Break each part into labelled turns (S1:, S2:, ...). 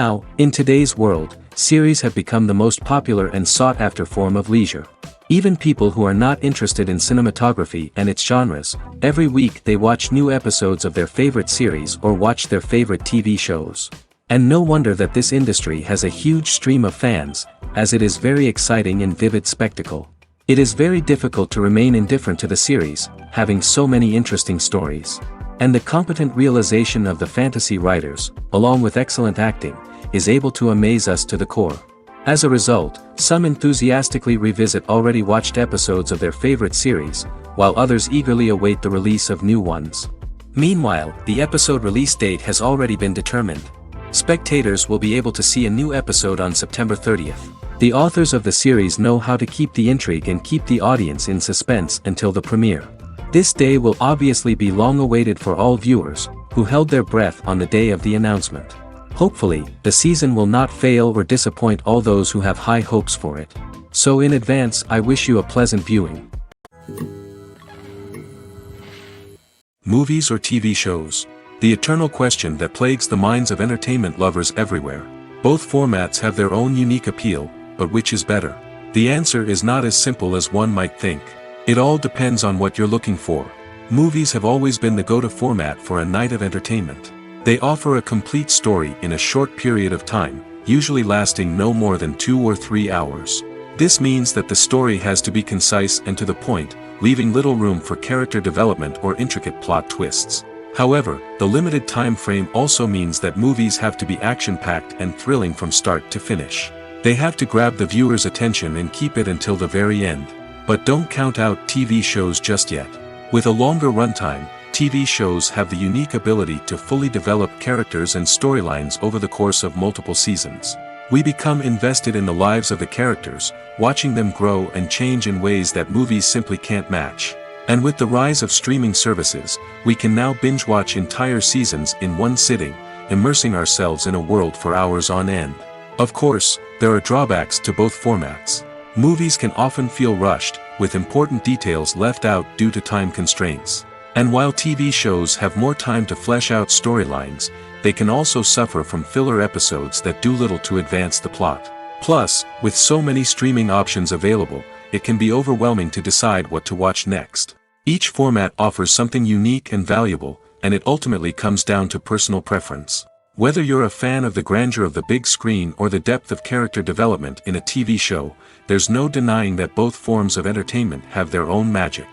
S1: Now, in today's world, series have become the most popular and sought-after form of leisure. Even people who are not interested in cinematography and its genres, every week they watch new episodes of their favorite series or watch their favorite TV shows. And no wonder that this industry has a huge stream of fans, as it is very exciting and vivid spectacle. It is very difficult to remain indifferent to the series, having so many interesting stories. And the competent realization of the fantasy writers, along with excellent acting, is able to amaze us to the core. As a result, some enthusiastically revisit already watched episodes of their favorite series, while others eagerly await the release of new ones. Meanwhile, the episode release date has already been determined. Spectators will be able to see a new episode on September 30th. The authors of the series know how to keep the intrigue and keep the audience in suspense until the premiere. This day will obviously be long awaited for all viewers, who held their breath on the day of the announcement. Hopefully, the season will not fail or disappoint all those who have high hopes for it. So in advance, I wish you a pleasant viewing.
S2: Movies or TV shows? The eternal question that plagues the minds of entertainment lovers everywhere. Both formats have their own unique appeal, but which is better? The answer is not as simple as one might think. It all depends on what you're looking for. Movies have always been the go-to format for a night of entertainment. They offer a complete story in a short period of time, usually lasting no more than 2 or 3 hours. This means that the story has to be concise and to the point, leaving little room for character development or intricate plot twists. However, the limited time frame also means that movies have to be action-packed and thrilling from start to finish. They have to grab the viewer's attention and keep it until the very end. But don't count out TV shows just yet. With a longer runtime, TV shows have the unique ability to fully develop characters and storylines over the course of multiple seasons. We become invested in the lives of the characters, watching them grow and change in ways that movies simply can't match. And with the rise of streaming services, we can now binge-watch entire seasons in one sitting, immersing ourselves in a world for hours on end. Of course, there are drawbacks to both formats. Movies can often feel rushed, with important details left out due to time constraints. And while TV shows have more time to flesh out storylines, they can also suffer from filler episodes that do little to advance the plot. Plus, with so many streaming options available, it can be overwhelming to decide what to watch next. Each format offers something unique and valuable, and it ultimately comes down to personal preference. Whether you're a fan of the grandeur of the big screen or the depth of character development in a TV show, there's no denying that both forms of entertainment have their own magic.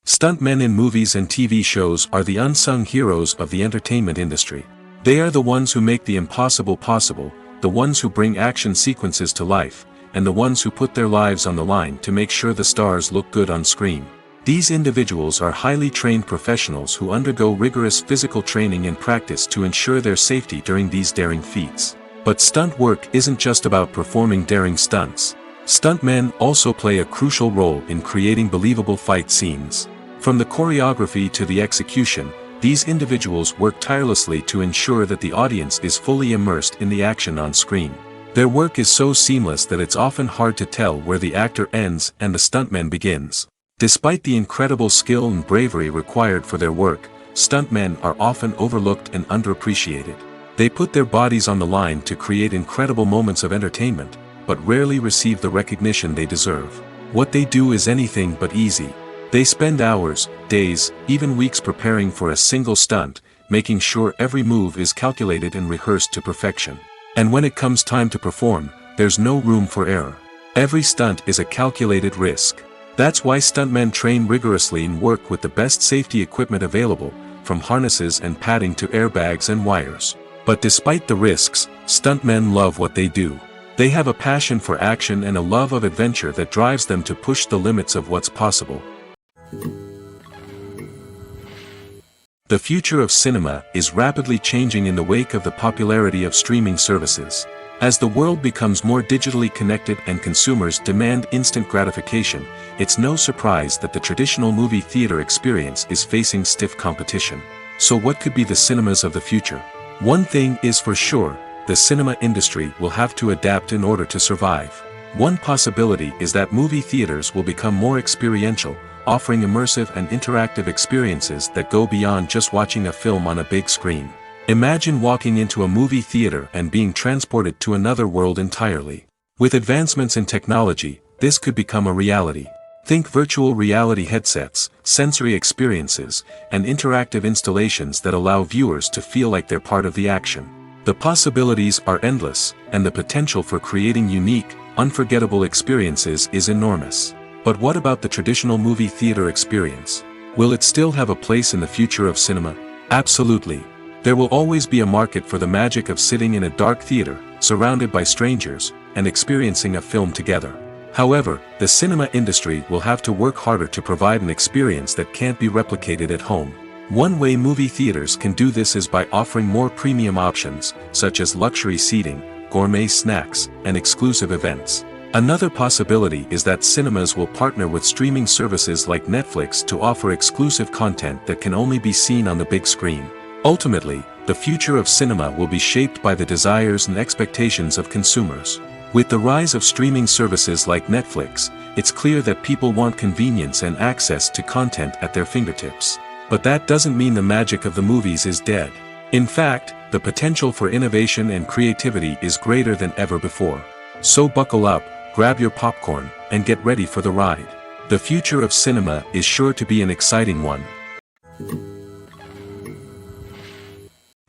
S2: Stuntmen in movies and TV shows are the unsung heroes of the entertainment industry. They are the ones who make the impossible possible, the ones who bring action sequences to life, and the ones who put their lives on the line to make sure the stars look good on screen. These individuals are highly trained professionals who undergo rigorous physical training and practice to ensure their safety during these daring feats. But stunt work isn't just about performing daring stunts. Stuntmen also play a crucial role in creating believable fight scenes. From the choreography to the execution, these individuals work tirelessly to ensure that the audience is fully immersed in the action on screen. Their work is so seamless that it's often hard to tell where the actor ends and the stuntman begins. Despite the incredible skill and bravery required for their work, stuntmen are often overlooked and underappreciated. They put their bodies on the line to create incredible moments of entertainment, but rarely receive the recognition they deserve. What they do is anything but easy. They spend hours, days, even weeks preparing for a single stunt, making sure every move is calculated and rehearsed to perfection. And when it comes time to perform, there's no room for error. Every stunt is a calculated risk. That's why stuntmen train rigorously and work with the best safety equipment available, from harnesses and padding to airbags and wires. But despite the risks, stuntmen love what they do. They have a passion for action and a love of adventure that drives them to push the limits of what's possible. The future of cinema is rapidly changing in the wake of the popularity of streaming services. As the world becomes more digitally connected and consumers demand instant gratification, it's no surprise that the traditional movie theater experience is facing stiff competition. So what could be the cinemas of the future? One thing is for sure, the cinema industry will have to adapt in order to survive. One possibility is that movie theaters will become more experiential, offering immersive and interactive experiences that go beyond just watching a film on a big screen. Imagine walking into a movie theater and being transported to another world entirely. With advancements in technology, this could become a reality. Think virtual reality headsets, sensory experiences, and interactive installations that allow viewers to feel like they're part of the action. The possibilities are endless, and the potential for creating unique, unforgettable experiences is enormous. But what about the traditional movie theater experience? Will it still have a place in the future of cinema? Absolutely. There will always be a market for the magic of sitting in a dark theater, surrounded by strangers, and experiencing a film together. However, the cinema industry will have to work harder to provide an experience that can't be replicated at home. One way movie theaters can do this is by offering more premium options, such as luxury seating, gourmet snacks, and exclusive events. Another possibility is that cinemas will partner with streaming services like Netflix to offer exclusive content that can only be seen on the big screen. Ultimately, the future of cinema will be shaped by the desires and expectations of consumers. With the rise of streaming services like Netflix, it's clear that people want convenience and access to content at their fingertips. But that doesn't mean the magic of the movies is dead. In fact, the potential for innovation and creativity is greater than ever before. So buckle up, grab your popcorn, and get ready for the ride. The future of cinema is sure to be an exciting one.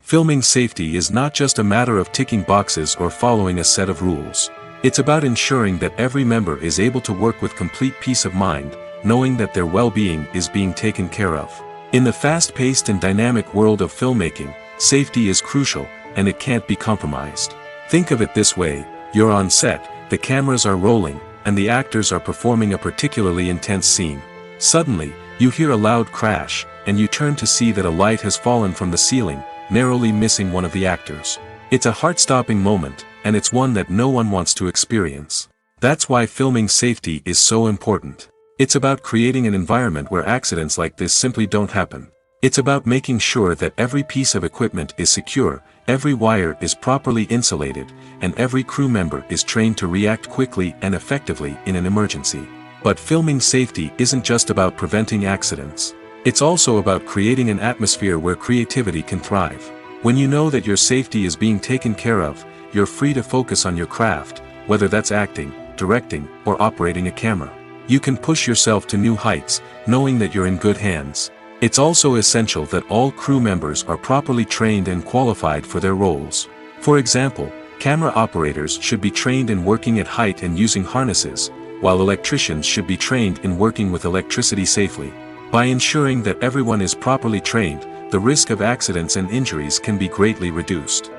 S2: Filming safety is not just a matter of ticking boxes or following a set of rules. It's about ensuring that every member is able to work with complete peace of mind, knowing that their well-being is being taken care of. In the fast-paced and dynamic world of filmmaking, safety is crucial, and it can't be compromised. Think of it this way: you're on set, the cameras are rolling, and the actors are performing a particularly intense scene. Suddenly, you hear a loud crash, and you turn to see that a light has fallen from the ceiling, narrowly missing one of the actors. It's a heart-stopping moment, and it's one that no one wants to experience. That's why filming safety is so important. It's about creating an environment where accidents like this simply don't happen. It's about making sure that every piece of equipment is secure, every wire is properly insulated, and every crew member is trained to react quickly and effectively in an emergency. But filming safety isn't just about preventing accidents. It's also about creating an atmosphere where creativity can thrive. When you know that your safety is being taken care of, you're free to focus on your craft, whether that's acting, directing, or operating a camera. You can push yourself to new heights, knowing that you're in good hands. It's also essential that all crew members are properly trained and qualified for their roles. For example, camera operators should be trained in working at height and using harnesses, while electricians should be trained in working with electricity safely. By ensuring that everyone is properly trained, the risk of accidents and injuries can be greatly reduced.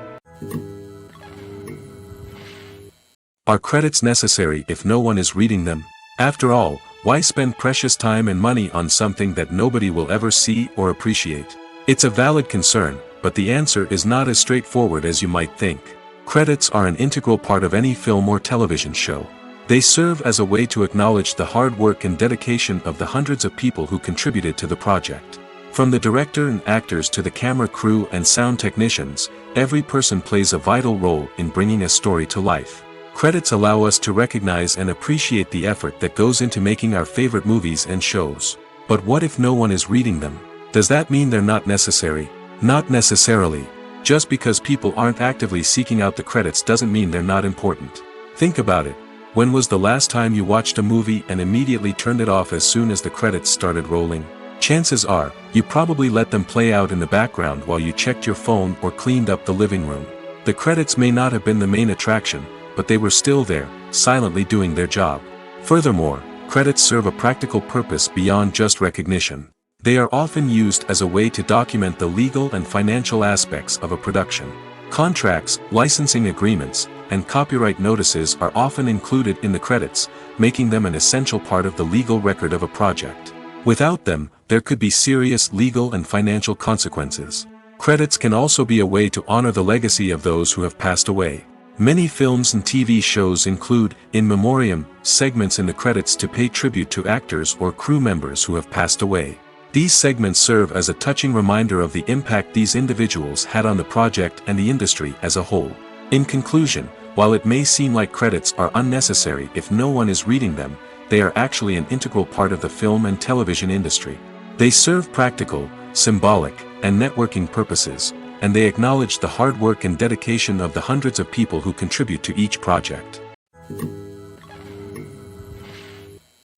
S2: Are credits necessary if no one is reading them? After all, why spend precious time and money on something that nobody will ever see or appreciate? It's a valid concern, but the answer is not as straightforward as you might think. Credits are an integral part of any film or television show. They serve as a way to acknowledge the hard work and dedication of the hundreds of people who contributed to the project. From the director and actors to the camera crew and sound technicians, every person plays a vital role in bringing a story to life. Credits allow us to recognize and appreciate the effort that goes into making our favorite movies and shows. But what if no one is reading them? Does that mean they're not necessary? Not necessarily. Just because people aren't actively seeking out the credits doesn't mean they're not important. Think about it. When was the last time you watched a movie and immediately turned it off as soon as the credits started rolling? Chances are, you probably let them play out in the background while you checked your phone or cleaned up the living room. The credits may not have been the main attraction, but they were still there, silently doing their job. Furthermore, credits serve a practical purpose beyond just recognition. They are often used as a way to document the legal and financial aspects of a production. Contracts, licensing agreements, and copyright notices are often included in the credits, making them an essential part of the legal record of a project. Without them, there could be serious legal and financial consequences. Credits can also be a way to honor the legacy of those who have passed away. Many films and TV shows include, in memoriam, segments in the credits to pay tribute to actors or crew members who have passed away. These segments serve as a touching reminder of the impact these individuals had on the project and the industry as a whole. In conclusion, while it may seem like credits are unnecessary if no one is reading them, they are actually an integral part of the film and television industry. They serve practical, symbolic, and networking purposes, and they acknowledge the hard work and dedication of the hundreds of people who contribute to each project.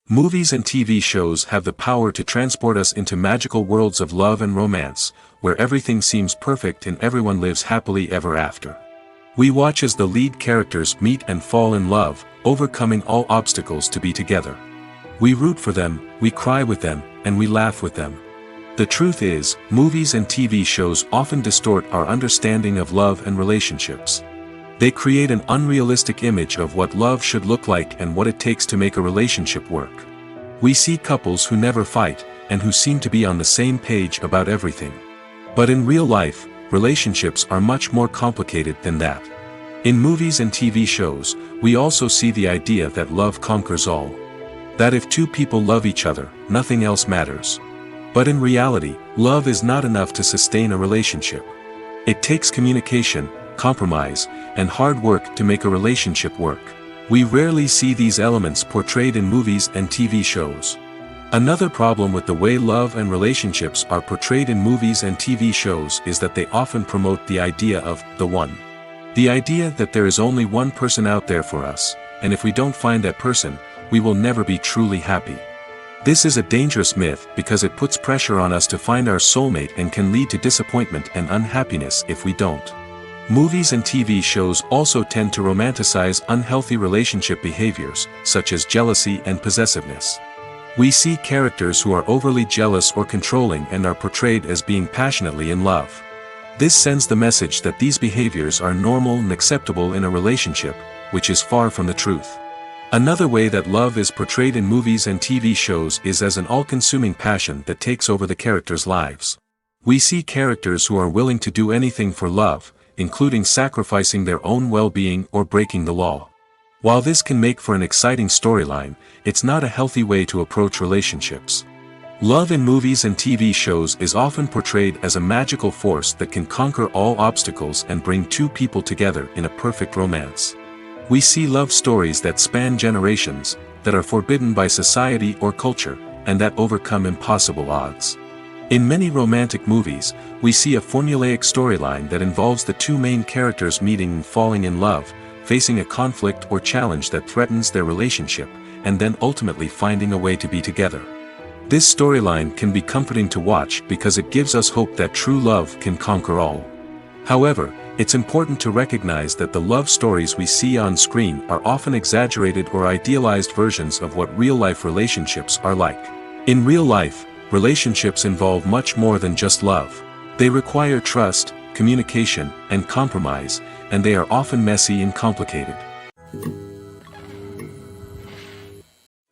S2: Movies and TV shows have the power to transport us into magical worlds of love and romance, where everything seems perfect and everyone lives happily ever after. We watch as the lead characters meet and fall in love, overcoming all obstacles to be together. We root for them, we cry with them, and we laugh with them. The truth is, movies and TV shows often distort our understanding of love and relationships. They create an unrealistic image of what love should look like and what it takes to make a relationship work. We see couples who never fight, and who seem to be on the same page about everything. But in real life, relationships are much more complicated than that. In movies and TV shows, we also see the idea that love conquers all. That if two people love each other, nothing else matters. But in reality, love is not enough to sustain a relationship. It takes communication, compromise, and hard work to make a relationship work. We rarely see these elements portrayed in movies and TV shows. Another problem with the way love and relationships are portrayed in movies and TV shows is that they often promote the idea of the one. The idea that there is only one person out there for us, and if we don't find that person, we will never be truly happy. This is a dangerous myth because it puts pressure on us to find our soulmate and can lead to disappointment and unhappiness if we don't. Movies and TV shows also tend to romanticize unhealthy relationship behaviors, such as jealousy and possessiveness. We see characters who are overly jealous or controlling and are portrayed as being passionately in love. This sends the message that these behaviors are normal and acceptable in a relationship, which is far from the truth. Another way that love is portrayed in movies and TV shows is as an all-consuming passion that takes over the characters' lives. We see characters who are willing to do anything for love, including sacrificing their own well-being or breaking the law. While this can make for an exciting storyline, it's not a healthy way to approach relationships. Love in movies and TV shows is often portrayed as a magical force that can conquer all obstacles and bring two people together in a perfect romance. We see love stories that span generations, that are forbidden by society or culture, and that overcome impossible odds. In many romantic movies, we see a formulaic storyline that involves the two main characters meeting and falling in love, facing a conflict or challenge that threatens their relationship, and then ultimately finding a way to be together. This storyline can be comforting to watch because it gives us hope that true love can conquer all. However, it's important to recognize that the love stories we see on screen are often exaggerated or idealized versions of what real-life relationships are like. In real life, relationships involve much more than just love. They require trust, communication, and compromise, and they are often messy and complicated.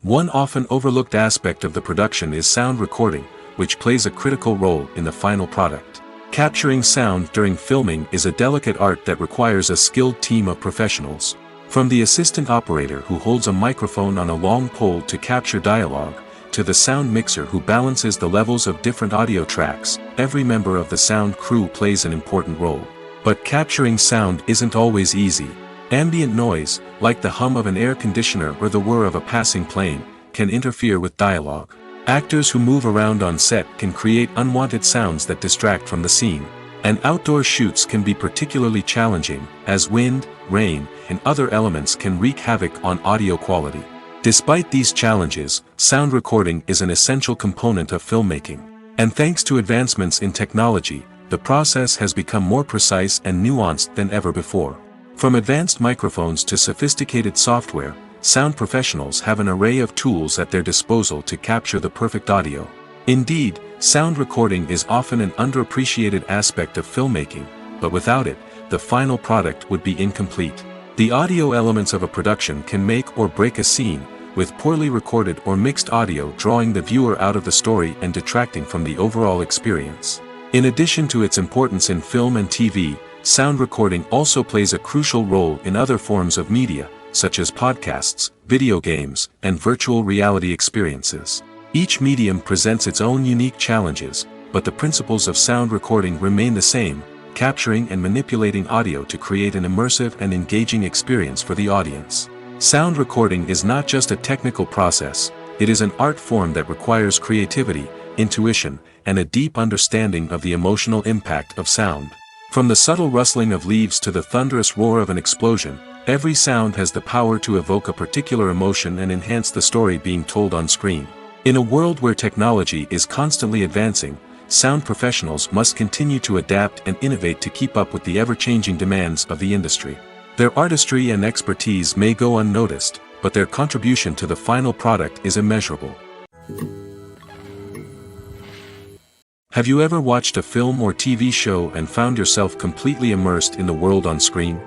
S2: One often overlooked aspect of the production is sound recording, which plays a critical role in the final product. Capturing sound during filming is a delicate art that requires a skilled team of professionals. From the assistant operator who holds a microphone on a long pole to capture dialogue, to the sound mixer who balances the levels of different audio tracks, every member of the sound crew plays an important role. But capturing sound isn't always easy. Ambient noise, like the hum of an air conditioner or the whir of a passing plane, can interfere with dialogue. Actors who move around on set can create unwanted sounds that distract from the scene. And outdoor shoots can be particularly challenging, as wind, rain, and other elements can wreak havoc on audio quality. Despite these challenges, sound recording is an essential component of filmmaking. And thanks to advancements in technology, the process has become more precise and nuanced than ever before. From advanced microphones to sophisticated software, sound professionals have an array of tools at their disposal to capture the perfect audio. Indeed, sound recording is often an underappreciated aspect of filmmaking, but without it, the final product would be incomplete. The audio elements of a production can make or break a scene, with poorly recorded or mixed audio drawing the viewer out of the story and detracting from the overall experience. In addition to its importance in film and TV, sound recording also plays a crucial role in other forms of media, such as podcasts, video games, and virtual reality experiences. Each medium presents its own unique challenges, but the principles of sound recording remain the same, capturing and manipulating audio to create an immersive and engaging experience for the audience. Sound recording is not just a technical process, it is an art form that requires creativity, intuition, and a deep understanding of the emotional impact of sound. From the subtle rustling of leaves to the thunderous roar of an explosion, every sound has the power to evoke a particular emotion and enhance the story being told on screen. In a world where technology is constantly advancing, sound professionals must continue to adapt and innovate to keep up with the ever-changing demands of the industry. Their artistry and expertise may go unnoticed, but their contribution to the final product is immeasurable. Have you ever watched a film or TV show and found yourself completely immersed in the world on screen?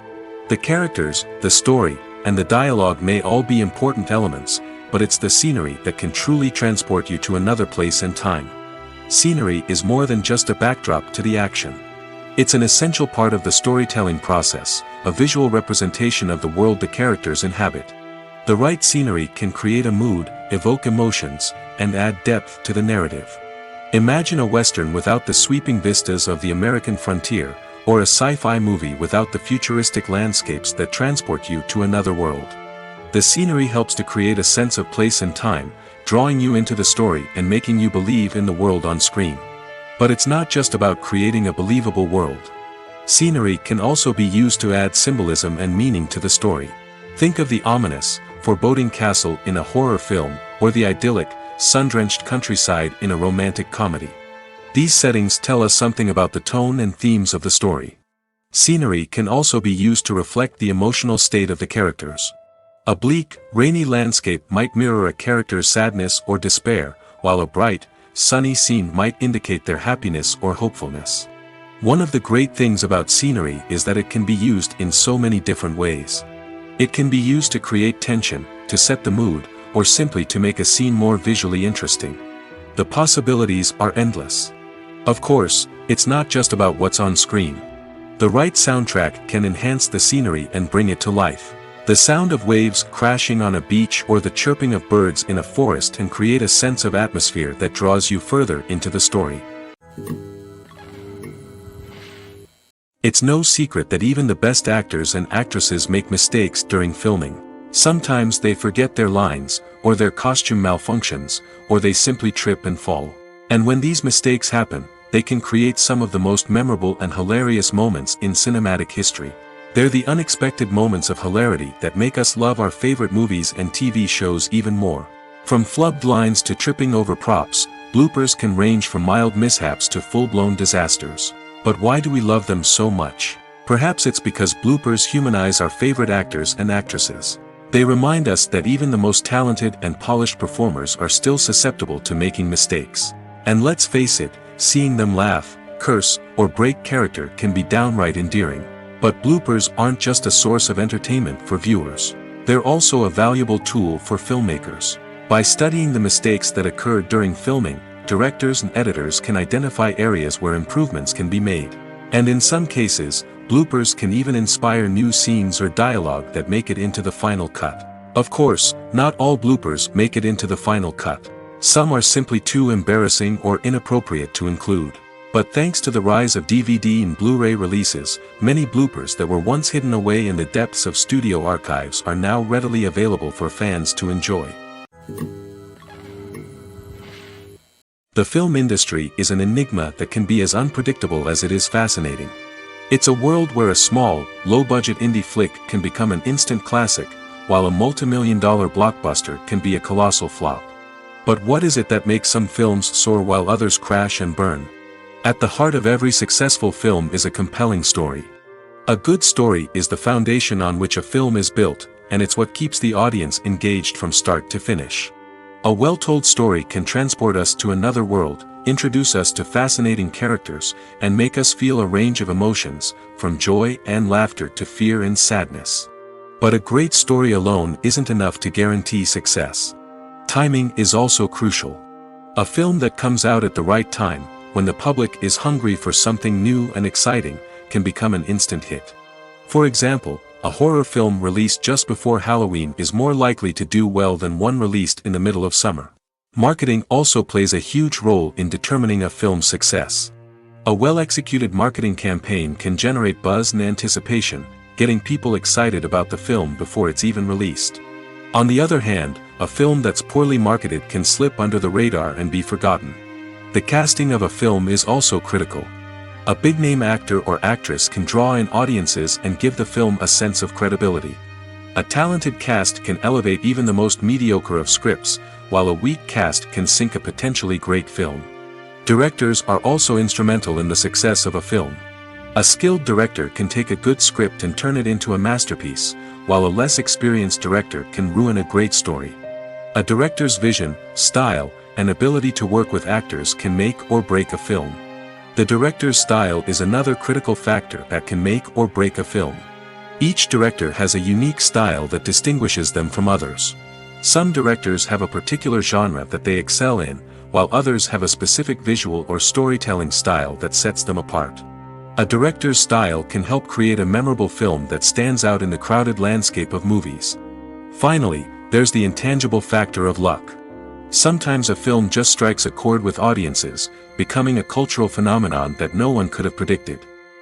S2: The characters, the story, and the dialogue may all be important elements, but it's the scenery that can truly transport you to another place and time. Scenery is more than just a backdrop to the action. It's an essential part of the storytelling process, a visual representation of the world the characters inhabit. The right scenery can create a mood, evoke emotions, and add depth to the narrative. Imagine a Western without the sweeping vistas of the American frontier, or a sci-fi movie without the futuristic landscapes that transport you to another world. The scenery helps to create a sense of place and time, drawing you into the story and making you believe in the world on screen. But it's not just about creating a believable world. Scenery can also be used to add symbolism and meaning to the story. Think of the ominous, foreboding castle in a horror film, or the idyllic, sun-drenched countryside in a romantic comedy. These settings tell us something about the tone and themes of the story. Scenery can also be used to reflect the emotional state of the characters. A bleak, rainy landscape might mirror a character's sadness or despair, while a bright, sunny scene might indicate their happiness or hopefulness. One of the great things about scenery is that it can be used in so many different ways. It can be used to create tension, to set the mood, or simply to make a scene more visually interesting. The possibilities are endless. Of course, it's not just about what's on screen. The right soundtrack can enhance the scenery and bring it to life. The sound of waves crashing on a beach or the chirping of birds in a forest can create a sense of atmosphere that draws you further into the story. It's no secret that even the best actors and actresses make mistakes during filming. Sometimes they forget their lines, or their costume malfunctions, or they simply trip and fall. And when these mistakes happen, they can create some of the most memorable and hilarious moments in cinematic history. They're the unexpected moments of hilarity that make us love our favorite movies and TV shows even more. From flubbed lines to tripping over props, bloopers can range from mild mishaps to full-blown disasters. But why do we love them so much? Perhaps it's because bloopers humanize our favorite actors and actresses. They remind us that even the most talented and polished performers are still susceptible to making mistakes. And let's face it, seeing them laugh, curse, or break character can be downright endearing. But bloopers aren't just a source of entertainment for viewers. They're also a valuable tool for filmmakers. By studying the mistakes that occurred during filming, directors and editors can identify areas where improvements can be made. And in some cases, bloopers can even inspire new scenes or dialogue that make it into the final cut. Of course, not all bloopers make it into the final cut. Some are simply too embarrassing or inappropriate to include. But thanks to the rise of DVD and Blu-ray releases, many bloopers that were once hidden away in the depths of studio archives are now readily available for fans to enjoy. The film industry is an enigma that can be as unpredictable as it is fascinating. It's a world where a small, low-budget indie flick can become an instant classic, while a multi-million-dollar blockbuster can be a colossal flop. But what is it that makes some films soar while others crash and burn? At the heart of every successful film is a compelling story. A good story is the foundation on which a film is built, and it's what keeps the audience engaged from start to finish. A well-told story can transport us to another world, introduce us to fascinating characters, and make us feel a range of emotions, from joy and laughter to fear and sadness. But a great story alone isn't enough to guarantee success. Timing is also crucial. A film that comes out at the right time, when the public is hungry for something new and exciting, can become an instant hit. For example, a horror film released just before Halloween is more likely to do well than one released in the middle of summer. Marketing also plays a huge role in determining a film's success. A well-executed marketing campaign can generate buzz and anticipation, getting people excited about the film before it's even released. On the other hand, a film that's poorly marketed can slip under the radar and be forgotten. The casting of a film is also critical. A big-name actor or actress can draw in audiences and give the film a sense of credibility. A talented cast can elevate even the most mediocre of scripts, while a weak cast can sink a potentially great film. Directors are also instrumental in the success of a film. A skilled director can take a good script and turn it into a masterpiece, while a less experienced director can ruin a great story. A director's vision, style, and ability to work with actors can make or break a film. The director's style is another critical factor that can make or break a film. Each director has a unique style that distinguishes them from others. Some directors have a particular genre that they excel in, while others have a specific visual or storytelling style that sets them apart. A director's style can help create a memorable film that stands out in the crowded landscape of movies. Finally, there's the intangible factor of luck. Sometimes a film just strikes a chord with audiences, becoming a cultural phenomenon that no one could have predicted.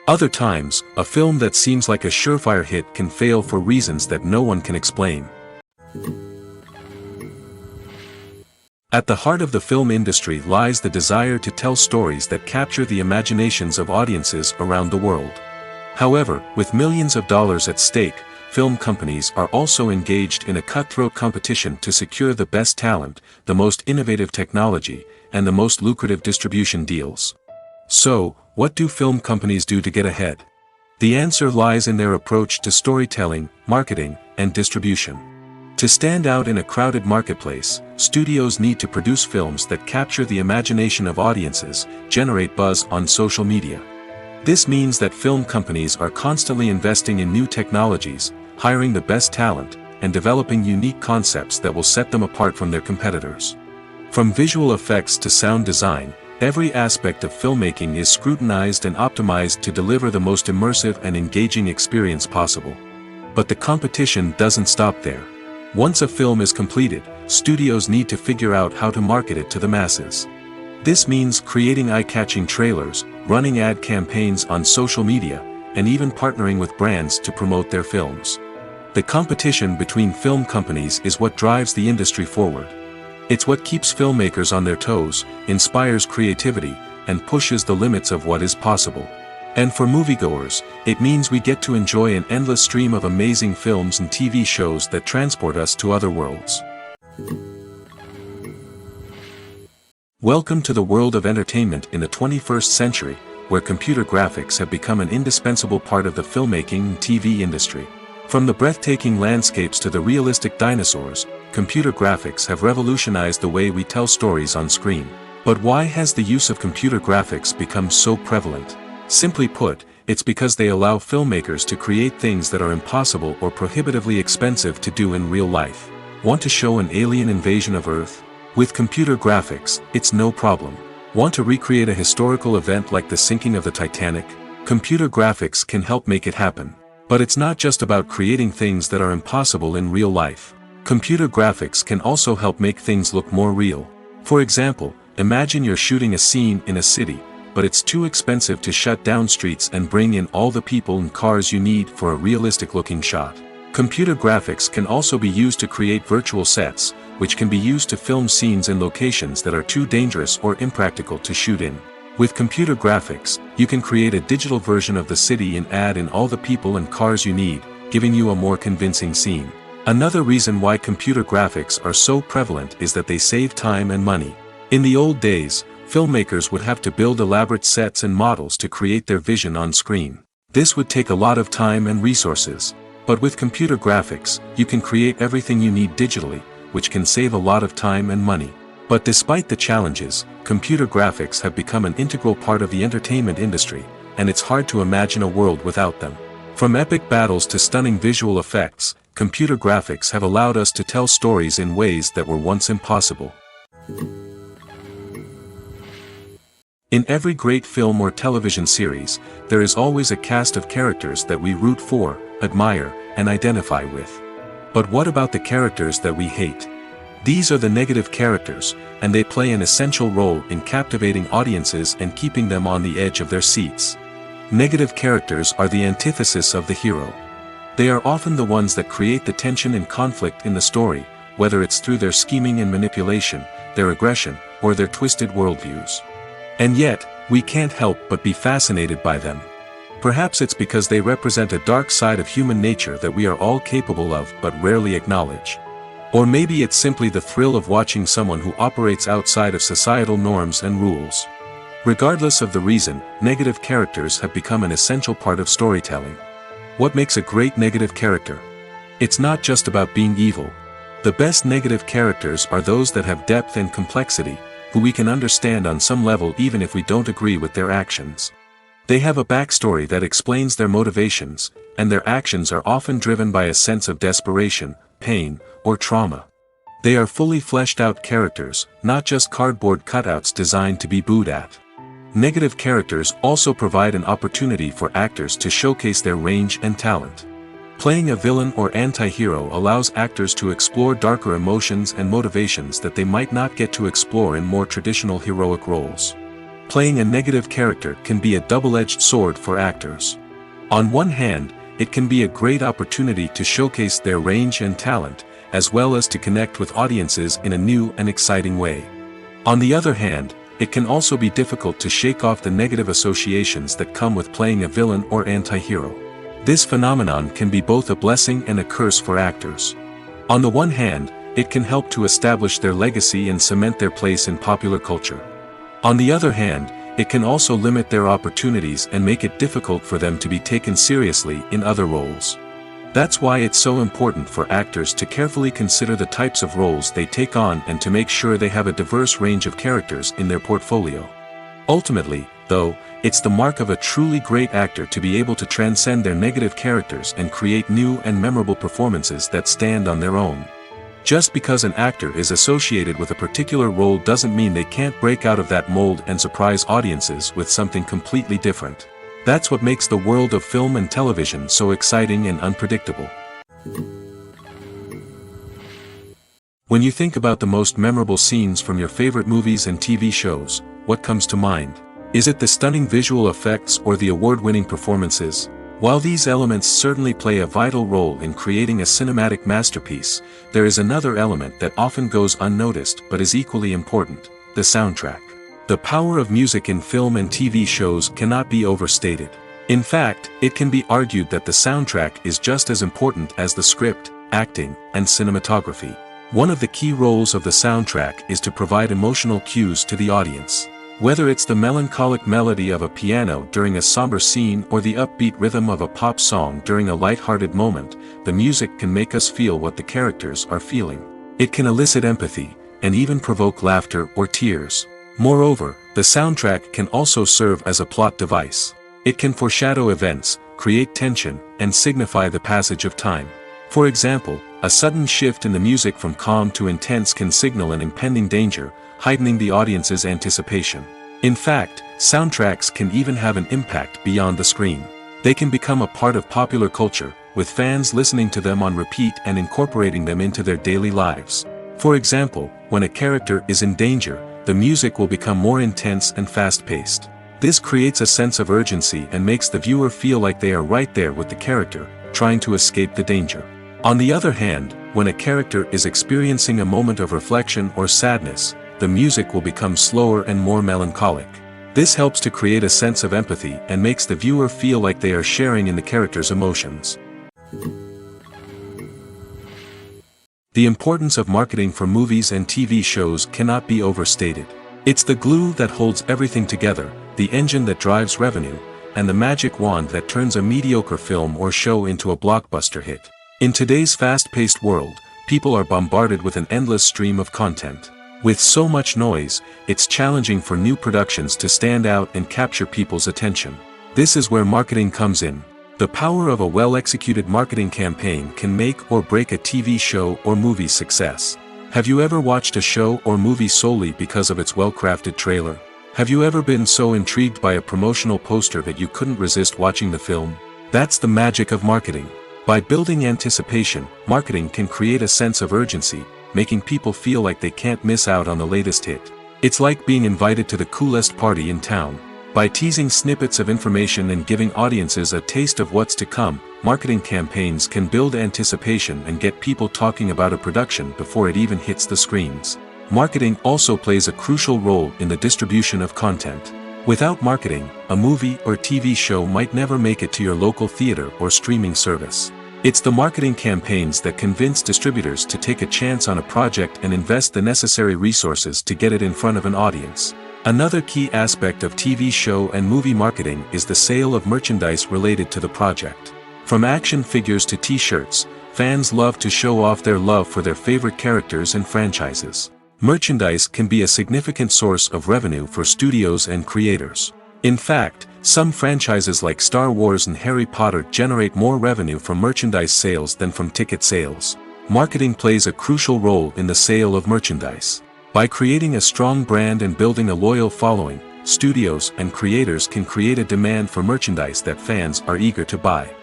S2: Other times, a film that seems like a surefire hit can fail for reasons that no one can explain. At the heart of the film industry lies the desire to tell stories that capture the imaginations of audiences around the world. However, with millions of dollars at stake, film companies are also engaged in a cutthroat competition to secure the best talent, the most innovative technology, and the most lucrative distribution deals. So, what do film companies do to get ahead? The answer lies in their approach to storytelling, marketing, and distribution. To stand out in a crowded marketplace, studios need to produce films that capture the imagination of audiences, generate buzz on social media. This means that film companies are constantly investing in new technologies, hiring the best talent, and developing unique concepts that will set them apart from their competitors. From visual effects to sound design, every aspect of filmmaking is scrutinized and optimized to deliver the most immersive and engaging experience possible. But the competition doesn't stop there. Once a film is completed, studios need to figure out how to market it to the masses. This means creating eye-catching trailers, running ad campaigns on social media, and even partnering with brands to promote their films. The competition between film companies is what drives the industry forward. It's what keeps filmmakers on their toes, inspires creativity, and pushes the limits of what is possible. And for moviegoers, it means we get to enjoy an endless stream of amazing films and TV shows that transport us to other worlds. Welcome to the world of entertainment in the 21st century, where computer graphics have become an indispensable part of the filmmaking and TV industry. From the breathtaking landscapes to the realistic dinosaurs, computer graphics have revolutionized the way we tell stories on screen. But why has the use of computer graphics become so prevalent? Simply put, it's because they allow filmmakers to create things that are impossible or prohibitively expensive to do in real life. Want to show an alien invasion of Earth? With computer graphics, it's no problem. Want to recreate a historical event like the sinking of the Titanic? Computer graphics can help make it happen. But it's not just about creating things that are impossible in real life. Computer graphics can also help make things look more real. For example, imagine you're shooting a scene in a city, but it's too expensive to shut down streets and bring in all the people and cars you need for a realistic-looking shot. Computer graphics can also be used to create virtual sets, which can be used to film scenes in locations that are too dangerous or impractical to shoot in. With computer graphics, you can create a digital version of the city and add in all the people and cars you need, giving you a more convincing scene. Another reason why computer graphics are so prevalent is that they save time and money. In the old days, filmmakers would have to build elaborate sets and models to create their vision on screen. This would take a lot of time and resources. But with computer graphics, you can create everything you need digitally, which can save a lot of time and money. But despite the challenges, computer graphics have become an integral part of the entertainment industry, and it's hard to imagine a world without them. From epic battles to stunning visual effects, computer graphics have allowed us to tell stories in ways that were once impossible. In every great film or television series, there is always a cast of characters that we root for, admire, and identify with. But what about the characters that we hate? These are the negative characters, and they play an essential role in captivating audiences and keeping them on the edge of their seats. Negative characters are the antithesis of the hero. They are often the ones that create the tension and conflict in the story, whether it's through their scheming and manipulation, their aggression, or their twisted worldviews. And yet, We can't help but be fascinated by them. Perhaps it's because they represent a dark side of human nature that we are all capable of but rarely acknowledge. Or maybe it's simply the thrill of watching someone who operates outside of societal norms and rules. Regardless of the reason, negative characters have become an essential part of storytelling. What makes a great negative character? It's not just about being evil. The best negative characters are those that have depth and complexity, who we can understand on some level even if we don't agree with their actions. They have a backstory that explains their motivations, and their actions are often driven by a sense of desperation, pain, or trauma. They are fully fleshed out characters, not just cardboard cutouts designed to be booed at. Negative characters also provide an opportunity for actors to showcase their range and talent. Playing a villain or anti-hero allows actors to explore darker emotions and motivations that they might not get to explore in more traditional heroic roles. Playing a negative character can be a double-edged sword for actors. On one hand, it can be a great opportunity to showcase their range and talent, as well as to connect with audiences in a new and exciting way. On the other hand, it can also be difficult to shake off the negative associations that come with playing a villain or anti-hero. This phenomenon can be both a blessing and a curse for actors. On the one hand, it can help to establish their legacy and cement their place in popular culture. On the other hand, it can also limit their opportunities and make it difficult for them to be taken seriously in other roles. That's why it's so important for actors to carefully consider the types of roles they take on and to make sure they have a diverse range of characters in their portfolio. Ultimately, though, it's the mark of a truly great actor to be able to transcend their negative characters and create new and memorable performances that stand on their own. Just because an actor is associated with a particular role doesn't mean they can't break out of that mold and surprise audiences with something completely different. That's what makes the world of film and television so exciting and unpredictable. When you think about the most memorable scenes from your favorite movies and TV shows, what comes to mind? Is it the stunning visual effects or the award-winning performances? While these elements certainly play a vital role in creating a cinematic masterpiece, there is another element that often goes unnoticed but is equally important: the soundtrack. The power of music in film and TV shows cannot be overstated. In fact, it can be argued that the soundtrack is just as important as the script, acting, and cinematography. One of the key roles of the soundtrack is to provide emotional cues to the audience. Whether it's the melancholic melody of a piano during a somber scene or the upbeat rhythm of a pop song during a light-hearted moment, the music can make us feel what the characters are feeling. It can elicit empathy, and even provoke laughter or tears. Moreover, the soundtrack can also serve as a plot device. It can foreshadow events, create tension, and signify the passage of time. For example, a sudden shift in the music from calm to intense can signal an impending danger, heightening the audience's anticipation. In fact, soundtracks can even have an impact beyond the screen. They can become a part of popular culture, with fans listening to them on repeat and incorporating them into their daily lives. For example, when a character is in danger, the music will become more intense and fast-paced. This creates a sense of urgency and makes the viewer feel like they are right there with the character, trying to escape the danger. On the other hand, when a character is experiencing a moment of reflection or sadness, the music will become slower and more melancholic. This helps to create a sense of empathy and makes the viewer feel like they are sharing in the character's emotions. The importance of marketing for movies and TV shows cannot be overstated. It's the glue that holds everything together, the engine that drives revenue, and the magic wand that turns a mediocre film or show into a blockbuster hit. In today's fast-paced world, people are bombarded with an endless stream of content. With so much noise, it's challenging for new productions to stand out and capture people's attention. This is where marketing comes in. The power of a well-executed marketing campaign can make or break a TV show or movie's success. Have you ever watched a show or movie solely because of its well-crafted trailer? Have you ever been so intrigued by a promotional poster that you couldn't resist watching the film? That's the magic of marketing. By building anticipation, marketing can create a sense of urgency, making people feel like they can't miss out on the latest hit. It's like being invited to the coolest party in town. By teasing snippets of information and giving audiences a taste of what's to come, marketing campaigns can build anticipation and get people talking about a production before it even hits the screens. Marketing also plays a crucial role in the distribution of content. Without marketing, a movie or TV show might never make it to your local theater or streaming service. It's the marketing campaigns that convince distributors to take a chance on a project and invest the necessary resources to get it in front of an audience. Another key aspect of TV show and movie marketing is the sale of merchandise related to the project. From action figures to t-shirts, fans love to show off their love for their favorite characters and franchises. Merchandise can be a significant source of revenue for studios and creators. In fact, some franchises like Star Wars and Harry Potter generate more revenue from merchandise sales than from ticket sales. Marketing plays a crucial role in the sale of merchandise. By creating a strong brand and building a loyal following, studios and creators can create a demand for merchandise that fans are eager to buy.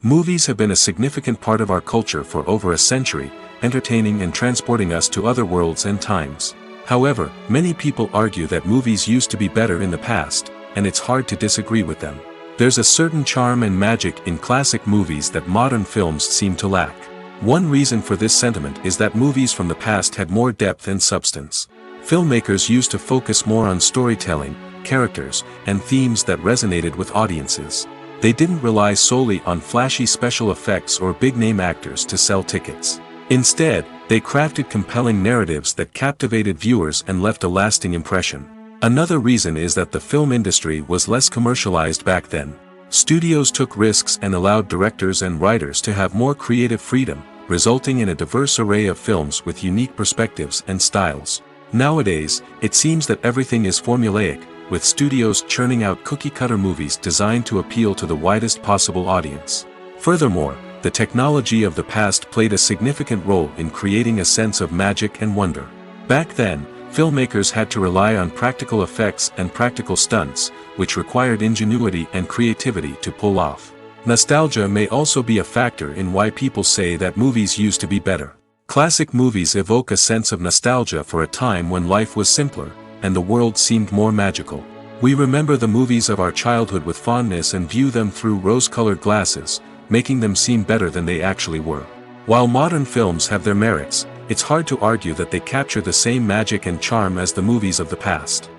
S2: Movies have been a significant part of our culture for over a century, entertaining and transporting us to other worlds and times. However, many people argue that movies used to be better in the past, and it's hard to disagree with them. There's a certain charm and magic in classic movies that modern films seem to lack. One reason for this sentiment is that movies from the past had more depth and substance. Filmmakers used to focus more on storytelling, characters, and themes that resonated with audiences. They didn't rely solely on flashy special effects or big-name actors to sell tickets. Instead, they crafted compelling narratives that captivated viewers and left a lasting impression. Another reason is that the film industry was less commercialized back then. Studios took risks and allowed directors and writers to have more creative freedom, resulting in a diverse array of films with unique perspectives and styles. Nowadays, it seems that everything is formulaic, with studios churning out cookie-cutter movies designed to appeal to the widest possible audience. Furthermore, the technology of the past played a significant role in creating a sense of magic and wonder. Back then, filmmakers had to rely on practical effects and practical stunts, which required ingenuity and creativity to pull off. Nostalgia may also be a factor in why people say that movies used to be better. Classic movies evoke a sense of nostalgia for a time when life was simpler, and the world seemed more magical. We remember the movies of our childhood with fondness and view them through rose-colored glasses, making them seem better than they actually were. While modern films have their merits, it's hard to argue that they capture the same magic and charm as the movies of the past.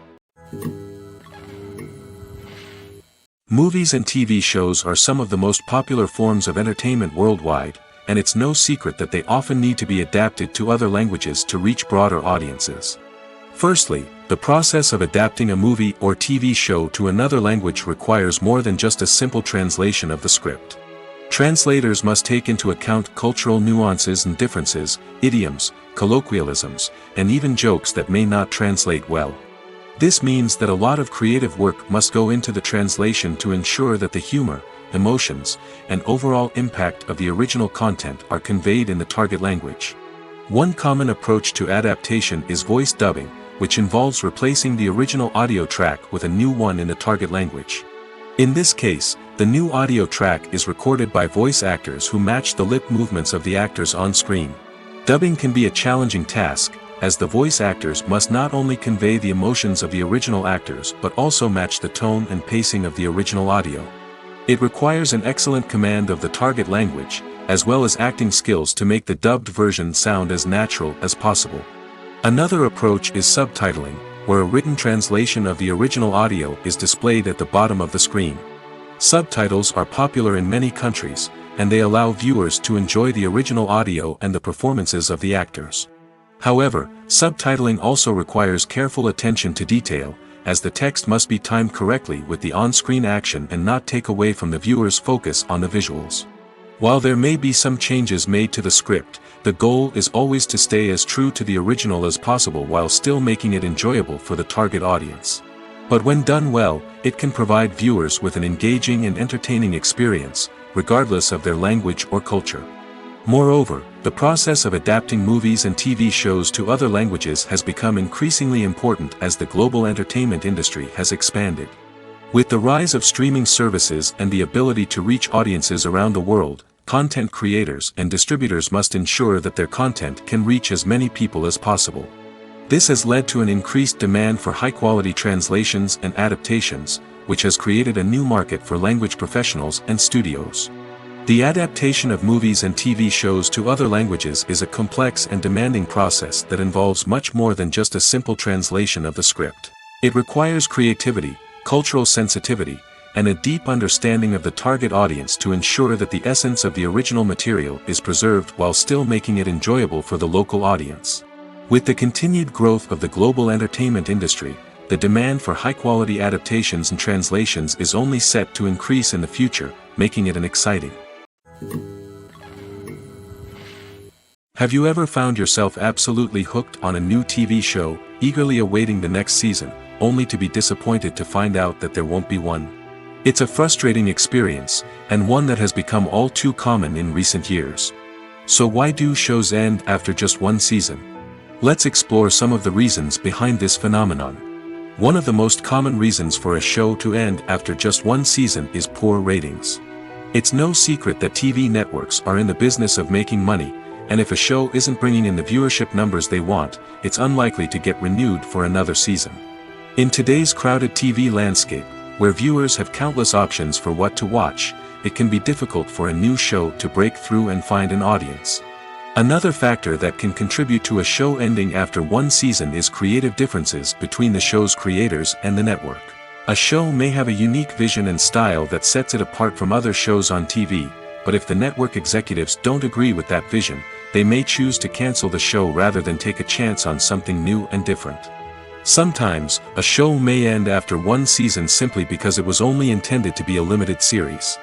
S2: Movies and TV shows are some of the most popular forms of entertainment worldwide, and it's no secret that they often need to be adapted to other languages to reach broader audiences. Firstly, the process of adapting a movie or TV show to another language requires more than just a simple translation of the script. Translators must take into account cultural nuances and differences, idioms, colloquialisms, and even jokes that may not translate well. This means that a lot of creative work must go into the translation to ensure that the humor, emotions, and overall impact of the original content are conveyed in the target language. One common approach to adaptation is voice dubbing, which involves replacing the original audio track with a new one in the target language. In this case, the new audio track is recorded by voice actors who match the lip movements of the actors on screen. Dubbing can be a challenging task, as the voice actors must not only convey the emotions of the original actors but also match the tone and pacing of the original audio. It requires an excellent command of the target language, as well as acting skills to make the dubbed version sound as natural as possible. Another approach is subtitling, where a written translation of the original audio is displayed at the bottom of the screen. Subtitles are popular in many countries, and they allow viewers to enjoy the original audio and the performances of the actors. However, subtitling also requires careful attention to detail, as the text must be timed correctly with the on-screen action and not take away from the viewer's focus on the visuals. While there may be some changes made to the script, the goal is always to stay as true to the original as possible while still making it enjoyable for the target audience. But when done well, it can provide viewers with an engaging and entertaining experience, regardless of their language or culture. Moreover, the process of adapting movies and TV shows to other languages has become increasingly important as the global entertainment industry has expanded. With the rise of streaming services and the ability to reach audiences around the world, content creators and distributors must ensure that their content can reach as many people as possible. This has led to an increased demand for high-quality translations and adaptations, which has created a new market for language professionals and studios. The adaptation of movies and TV shows to other languages is a complex and demanding process that involves much more than just a simple translation of the script. It requires creativity, cultural sensitivity, and a deep understanding of the target audience to ensure that the essence of the original material is preserved while still making it enjoyable for the local audience. With the continued growth of the global entertainment industry, the demand for high-quality adaptations and translations is only set to increase in the future, making it an exciting. Have you ever found yourself absolutely hooked on a new TV show, eagerly awaiting the next season, only to be disappointed to find out that there won't be one? It's a frustrating experience, and one that has become all too common in recent years. So why do shows end after just one season? Let's explore some of the reasons behind this phenomenon. One of the most common reasons for a show to end after just one season is poor ratings. It's no secret that TV networks are in the business of making money, and if a show isn't bringing in the viewership numbers they want, it's unlikely to get renewed for another season. In today's crowded TV landscape, where viewers have countless options for what to watch, it can be difficult for a new show to break through and find an audience. Another factor that can contribute to a show ending after one season is creative differences between the show's creators and the network. A show may have a unique vision and style that sets it apart from other shows on TV, but if the network executives don't agree with that vision, they may choose to cancel the show rather than take a chance on something new and different. Sometimes, a show may end after one season simply because it was only intended to be a limited series.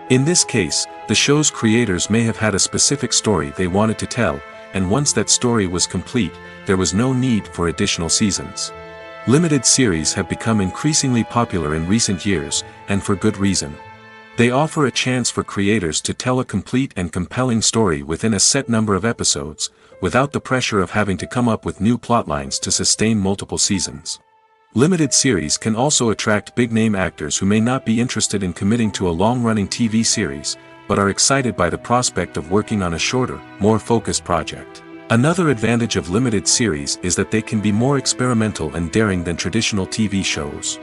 S2: In this case, the show's creators may have had a specific story they wanted to tell, and once that story was complete, there was no need for additional seasons. Limited series have become increasingly popular in recent years, and for good reason. They offer a chance for creators to tell a complete and compelling story within a set number of episodes, without the pressure of having to come up with new plotlines to sustain multiple seasons. Limited series can also attract big-name actors who may not be interested in committing to a long-running TV series, but are excited by the prospect of working on a shorter, more focused project. Another advantage of limited series is that they can be more experimental and daring than traditional TV shows.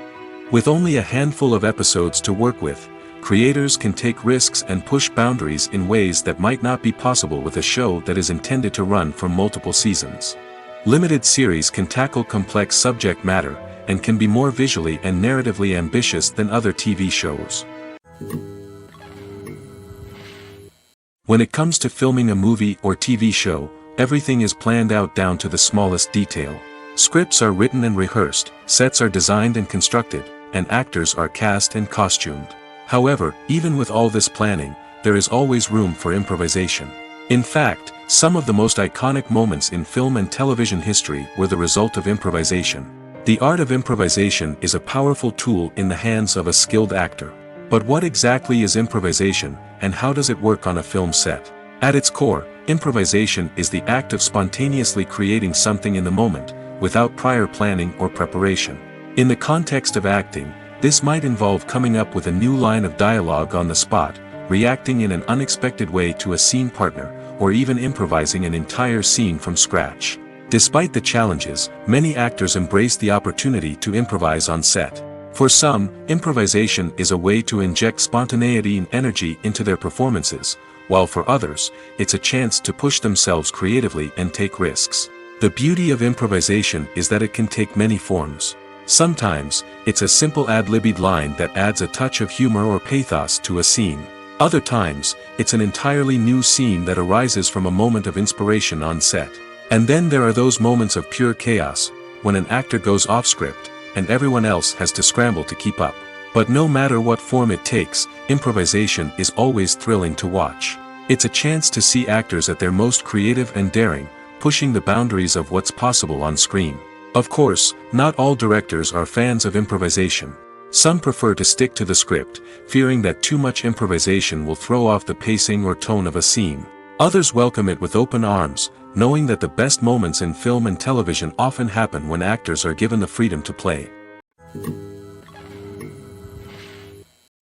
S2: With only a handful of episodes to work with, creators can take risks and push boundaries in ways that might not be possible with a show that is intended to run for multiple seasons. Limited series can tackle complex subject matter, and can be more visually and narratively ambitious than other TV shows. When it comes to filming a movie or TV show, everything is planned out down to the smallest detail. Scripts are written and rehearsed, sets are designed and constructed, and actors are cast and costumed. However, even with all this planning, there is always room for improvisation. In fact, some of the most iconic moments in film and television history were the result of improvisation. The art of improvisation is a powerful tool in the hands of a skilled actor. But what exactly is improvisation, and how does it work on a film set? At its core, improvisation is the act of spontaneously creating something in the moment, without prior planning or preparation. In the context of acting, this might involve coming up with a new line of dialogue on the spot, reacting in an unexpected way to a scene partner, or even improvising an entire scene from scratch. Despite the challenges, many actors embrace the opportunity to improvise on set. For some, improvisation is a way to inject spontaneity and energy into their performances, while for others, it's a chance to push themselves creatively and take risks. The beauty of improvisation is that it can take many forms. Sometimes, it's a simple ad-libbed line that adds a touch of humor or pathos to a scene. Other times, it's an entirely new scene that arises from a moment of inspiration on set. And then there are those moments of pure chaos, when an actor goes off script, and everyone else has to scramble to keep up. But no matter what form it takes, improvisation is always thrilling to watch. It's a chance to see actors at their most creative and daring, pushing the boundaries of what's possible on screen. Of course, not all directors are fans of improvisation. Some prefer to stick to the script, fearing that too much improvisation will throw off the pacing or tone of a scene. Others welcome it with open arms, knowing that the best moments in film and television often happen when actors are given the freedom to play.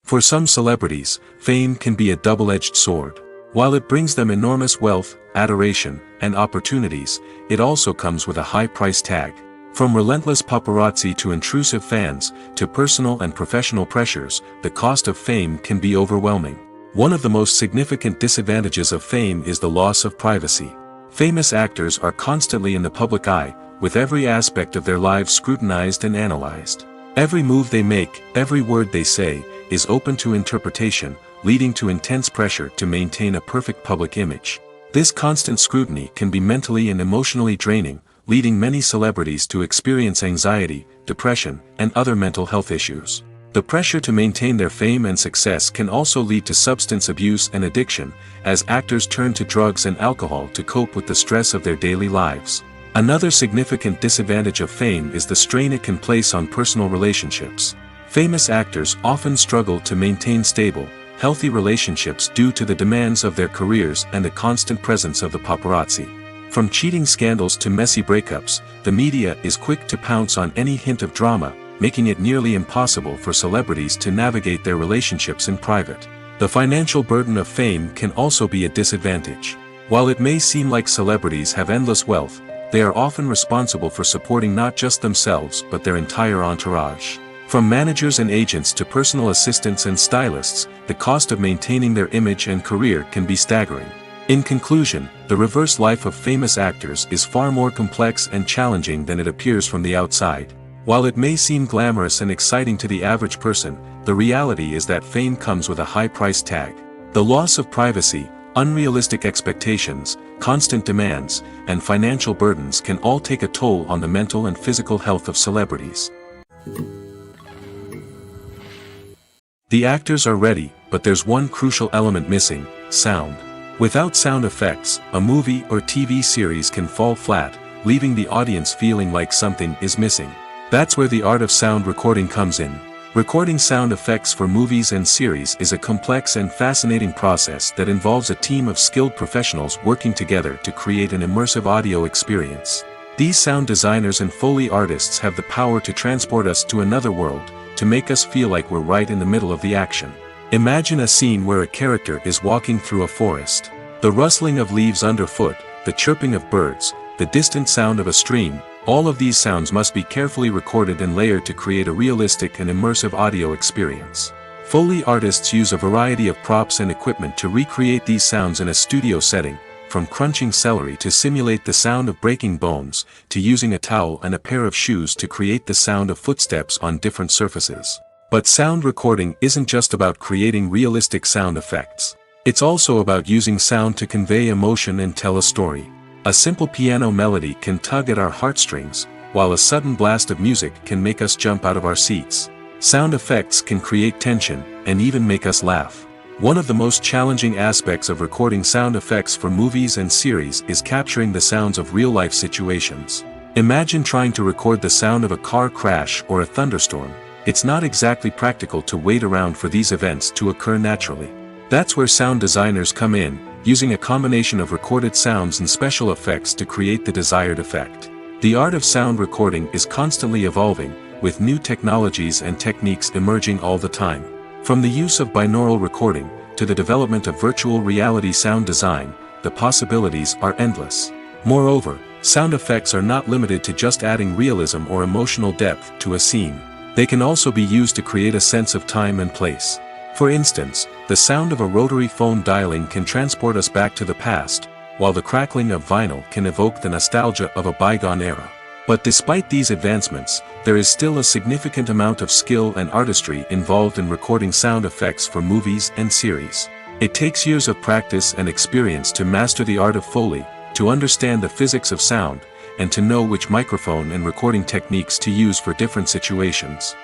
S2: For some celebrities, fame can be a double-edged sword. While it brings them enormous wealth, adoration, and opportunities, it also comes with a high price tag. From relentless paparazzi to intrusive fans, to personal and professional pressures, the cost of fame can be overwhelming. One of the most significant disadvantages of fame is the loss of privacy. Famous actors are constantly in the public eye, with every aspect of their lives scrutinized and analyzed. Every move they make, every word they say, is open to interpretation, leading to intense pressure to maintain a perfect public image. This constant scrutiny can be mentally and emotionally draining, leading many celebrities to experience anxiety, depression, and other mental health issues. The pressure to maintain their fame and success can also lead to substance abuse and addiction, as actors turn to drugs and alcohol to cope with the stress of their daily lives. Another significant disadvantage of fame is the strain it can place on personal relationships. Famous actors often struggle to maintain stable, healthy relationships due to the demands of their careers and the constant presence of the paparazzi. From cheating scandals to messy breakups, the media is quick to pounce on any hint of drama, making it nearly impossible for celebrities to navigate their relationships in private. The financial burden of fame can also be a disadvantage. While it may seem like celebrities have endless wealth, they are often responsible for supporting not just themselves but their entire entourage. From managers and agents to personal assistants and stylists, the cost of maintaining their image and career can be staggering. In conclusion, the reverse life of famous actors is far more complex and challenging than it appears from the outside. While it may seem glamorous and exciting to the average person, the reality is that fame comes with a high price tag. The loss of privacy, unrealistic expectations, constant demands, and financial burdens can all take a toll on the mental and physical health of celebrities. The actors are ready, but there's one crucial element missing: sound. Without sound effects, a movie or TV series can fall flat, leaving the audience feeling like something is missing. That's where the art of sound recording comes in. Recording sound effects for movies and series is a complex and fascinating process that involves a team of skilled professionals working together to create an immersive audio experience. These sound designers and Foley artists have the power to transport us to another world, to make us feel like we're right in the middle of the action. Imagine a scene where a character is walking through a forest. The rustling of leaves underfoot, the chirping of birds, the distant sound of a stream, all of these sounds must be carefully recorded and layered to create a realistic and immersive audio experience. Foley artists use a variety of props and equipment to recreate these sounds in a studio setting, from crunching celery to simulate the sound of breaking bones, to using a towel and a pair of shoes to create the sound of footsteps on different surfaces. But sound recording isn't just about creating realistic sound effects. It's also about using sound to convey emotion and tell a story. A simple piano melody can tug at our heartstrings, while a sudden blast of music can make us jump out of our seats. Sound effects can create tension, and even make us laugh. One of the most challenging aspects of recording sound effects for movies and series is capturing the sounds of real-life situations. Imagine trying to record the sound of a car crash or a thunderstorm. It's not exactly practical to wait around for these events to occur naturally. That's where sound designers come in, using a combination of recorded sounds and special effects to create the desired effect. The art of sound recording is constantly evolving, with new technologies and techniques emerging all the time. From the use of binaural recording, to the development of virtual reality sound design, the possibilities are endless. Moreover, sound effects are not limited to just adding realism or emotional depth to a scene. They can also be used to create a sense of time and place. For instance, the sound of a rotary phone dialing can transport us back to the past, while the crackling of vinyl can evoke the nostalgia of a bygone era. But despite these advancements, there is still a significant amount of skill and artistry involved in recording sound effects for movies and series. It takes years of practice and experience to master the art of Foley, to understand the physics of sound, and to know which microphone and recording techniques to use for different situations.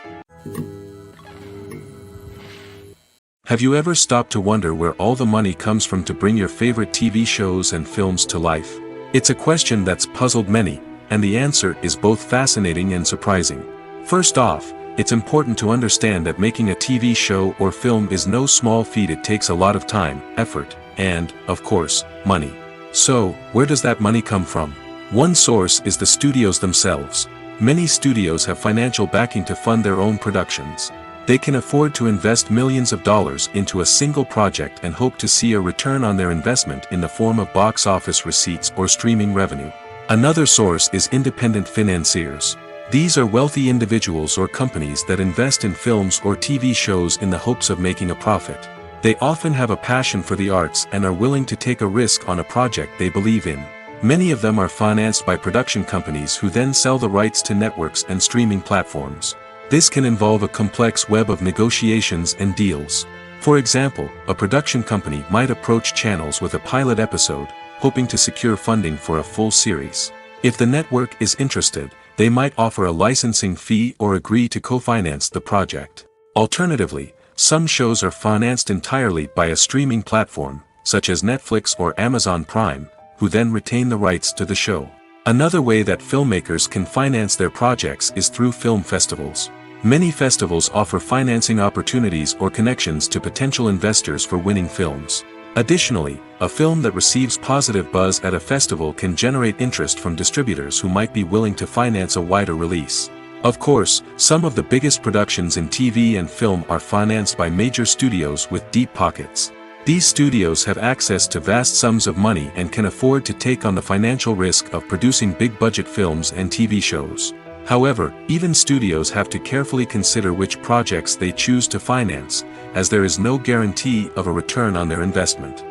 S2: Have you ever stopped to wonder where all the money comes from to bring your favorite TV shows and films to life? It's a question that's puzzled many, and the answer is both fascinating and surprising. First off, it's important to understand that making a TV show or film is no small feat. It takes a lot of time, effort, and, of course, money. So, where does that money come from? One source is the studios themselves. Many studios have financial backing to fund their own productions. They can afford to invest millions of dollars into a single project and hope to see a return on their investment in the form of box office receipts or streaming revenue. Another source is independent financiers. These are wealthy individuals or companies that invest in films or TV shows in the hopes of making a profit. They often have a passion for the arts and are willing to take a risk on a project they believe in. Many of them are financed by production companies who then sell the rights to networks and streaming platforms. This can involve a complex web of negotiations and deals. For example, a production company might approach channels with a pilot episode, hoping to secure funding for a full series. If the network is interested, they might offer a licensing fee or agree to co-finance the project. Alternatively, some shows are financed entirely by a streaming platform, such as Netflix or Amazon Prime, who then retain the rights to the show. Another way that filmmakers can finance their projects is through film festivals. Many festivals offer financing opportunities or connections to potential investors for winning films. Additionally, a film that receives positive buzz at a festival can generate interest from distributors who might be willing to finance a wider release. Of course, some of the biggest productions in TV and film are financed by major studios with deep pockets. These studios have access to vast sums of money and can afford to take on the financial risk of producing big-budget films and TV shows. However, even studios have to carefully consider which projects they choose to finance, as there is no guarantee of a return on their investment.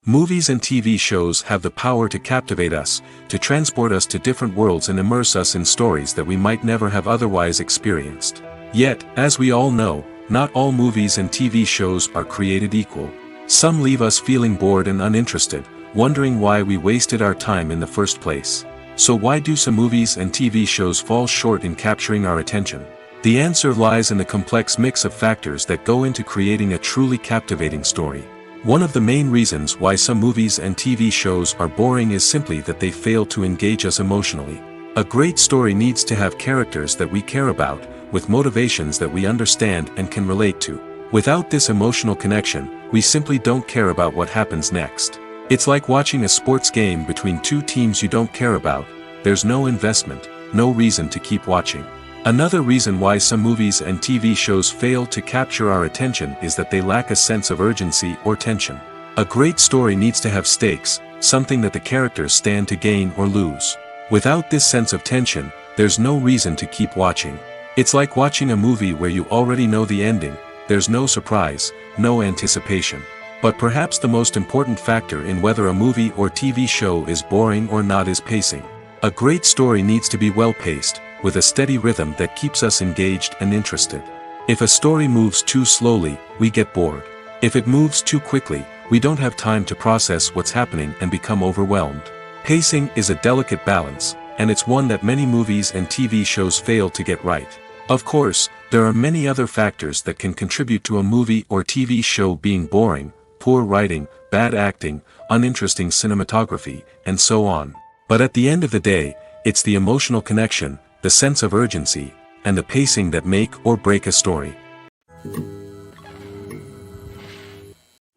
S2: Movies and TV shows have the power to captivate us, to transport us to different worlds and immerse us in stories that we might never have otherwise experienced. Yet, as we all know, not all movies and TV shows are created equal. Some leave us feeling bored and uninterested, wondering why we wasted our time in the first place. So why do some movies and TV shows fall short in capturing our attention? The answer lies in the complex mix of factors that go into creating a truly captivating story. One of the main reasons why some movies and TV shows are boring is simply that they fail to engage us emotionally. A great story needs to have characters that we care about, with motivations that we understand and can relate to. Without this emotional connection, we simply don't care about what happens next. It's like watching a sports game between two teams you don't care about. There's no investment, no reason to keep watching. Another reason why some movies and TV shows fail to capture our attention is that they lack a sense of urgency or tension. A great story needs to have stakes, something that the characters stand to gain or lose. Without this sense of tension, there's no reason to keep watching. It's like watching a movie where you already know the ending. There's no surprise, no anticipation. But perhaps the most important factor in whether a movie or TV show is boring or not is pacing. A great story needs to be well-paced, with a steady rhythm that keeps us engaged and interested. If a story moves too slowly, we get bored. If it moves too quickly, we don't have time to process what's happening and become overwhelmed. Pacing is a delicate balance, and it's one that many movies and TV shows fail to get right. Of course, there are many other factors that can contribute to a movie or TV show being boring: poor writing, bad acting, uninteresting cinematography, and so on. But at the end of the day, it's the emotional connection, the sense of urgency, and the pacing that make or break a story.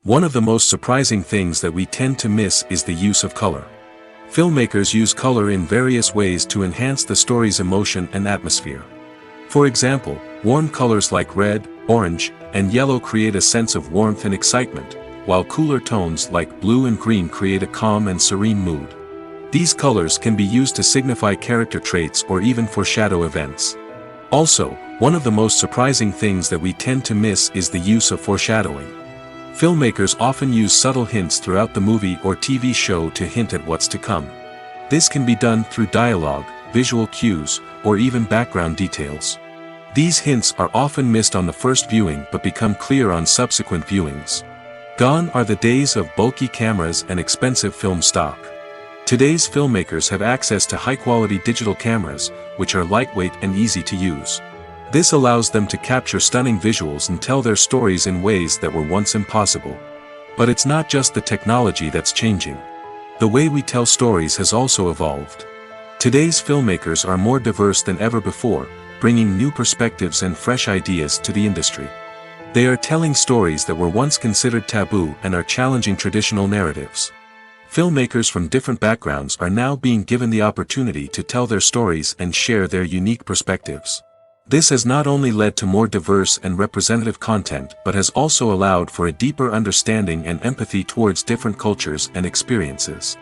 S2: One of the most surprising things that we tend to miss is the use of color. Filmmakers use color in various ways to enhance the story's emotion and atmosphere. For example, warm colors like red, orange, and yellow create a sense of warmth and excitement, while cooler tones like blue and green create a calm and serene mood. These colors can be used to signify character traits or even foreshadow events. Also, one of the most surprising things that we tend to miss is the use of foreshadowing. Filmmakers often use subtle hints throughout the movie or TV show to hint at what's to come. This can be done through dialogue, visual cues, or even background details. These hints are often missed on the first viewing but become clear on subsequent viewings. Gone are the days of bulky cameras and expensive film stock. Today's filmmakers have access to high-quality digital cameras, which are lightweight and easy to use. This allows them to capture stunning visuals and tell their stories in ways that were once impossible. But it's not just the technology that's changing. The way we tell stories has also evolved. Today's filmmakers are more diverse than ever before, bringing new perspectives and fresh ideas to the industry. They are telling stories that were once considered taboo and are challenging traditional narratives. Filmmakers from different backgrounds are now being given the opportunity to tell their stories and share their unique perspectives. This has not only led to more diverse and representative content but has also allowed for a deeper understanding and empathy towards different cultures and experiences.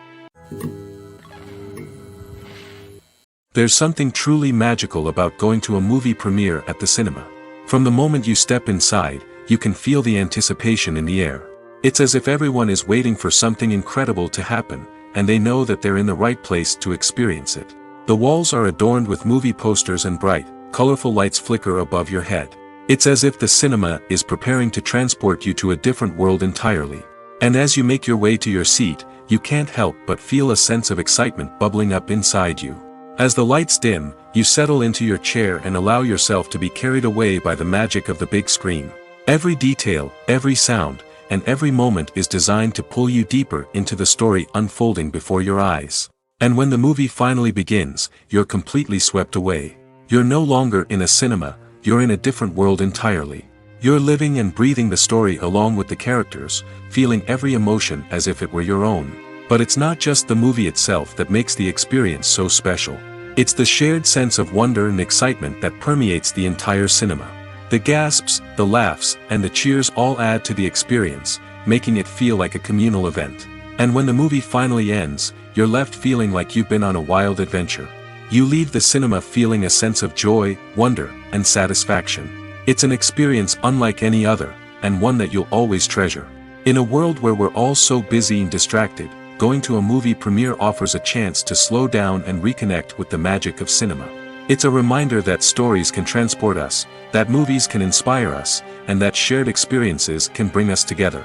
S2: There's something truly magical about going to a movie premiere at the cinema. From the moment you step inside, you can feel the anticipation in the air. It's as if everyone is waiting for something incredible to happen, and they know that they're in the right place to experience it. The walls are adorned with movie posters and bright, colorful lights flicker above your head. It's as if the cinema is preparing to transport you to a different world entirely. And as you make your way to your seat, you can't help but feel a sense of excitement bubbling up inside you. As the lights dim, you settle into your chair and allow yourself to be carried away by the magic of the big screen. Every detail, every sound, and every moment is designed to pull you deeper into the story unfolding before your eyes. And when the movie finally begins, you're completely swept away. You're no longer in a cinema, you're in a different world entirely. You're living and breathing the story along with the characters, feeling every emotion as if it were your own. But it's not just the movie itself that makes the experience so special. It's the shared sense of wonder and excitement that permeates the entire cinema. The gasps, the laughs, and the cheers all add to the experience, making it feel like a communal event. And when the movie finally ends, you're left feeling like you've been on a wild adventure. You leave the cinema feeling a sense of joy, wonder, and satisfaction. It's an experience unlike any other, and one that you'll always treasure. In a world where we're all so busy and distracted, going to a movie premiere offers a chance to slow down and reconnect with the magic of cinema. It's a reminder that stories can transport us, that movies can inspire us, and that shared experiences can bring us together.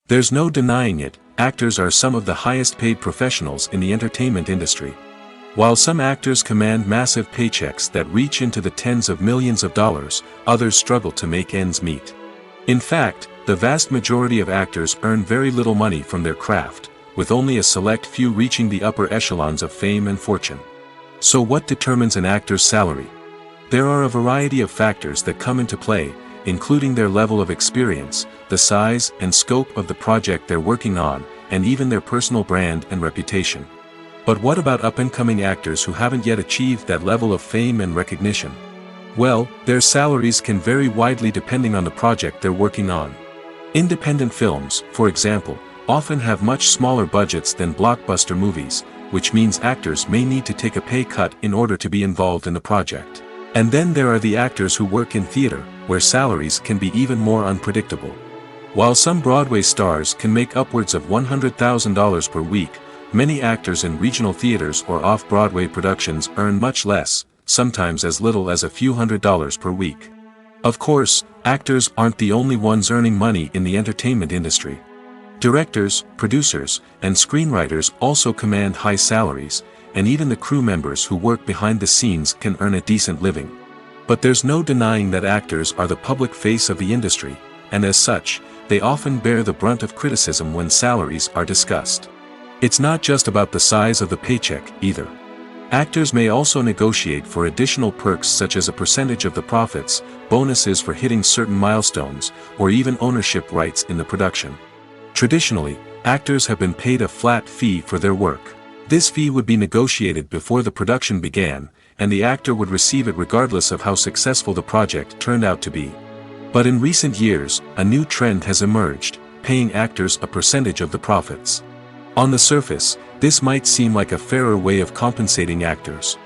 S2: There's no denying it, actors are some of the highest paid professionals in the entertainment industry. While some actors command massive paychecks that reach into the tens of millions of dollars, others struggle to make ends meet. In fact, the vast majority of actors earn very little money from their craft, with only a select few reaching the upper echelons of fame and fortune. So what determines an actor's salary? There are a variety of factors that come into play, including their level of experience, the size and scope of the project they're working on, and even their personal brand and reputation. But what about up-and-coming actors who haven't yet achieved that level of fame and recognition? Well, their salaries can vary widely depending on the project they're working on. Independent films, for example, often have much smaller budgets than blockbuster movies, which means actors may need to take a pay cut in order to be involved in the project. And then there are the actors who work in theater, where salaries can be even more unpredictable. While some Broadway stars can make upwards of $100,000 per week, many actors in regional theaters or off-Broadway productions earn much less, sometimes as little as a few $100s per week. Of course, actors aren't the only ones earning money in the entertainment industry. Directors, producers, and screenwriters also command high salaries, and even the crew members who work behind the scenes can earn a decent living. But there's no denying that actors are the public face of the industry, and as such, they often bear the brunt of criticism when salaries are discussed. It's not just about the size of the paycheck, either. Actors may also negotiate for additional perks such as a percentage of the profits, bonuses for hitting certain milestones, or even ownership rights in the production. Traditionally, actors have been paid a flat fee for their work. This fee would be negotiated before the production began, and the actor would receive it regardless of how successful the project turned out to be. But in recent years, a new trend has emerged, paying actors a percentage of the profits. On the surface, this might seem like a fairer way of compensating actors.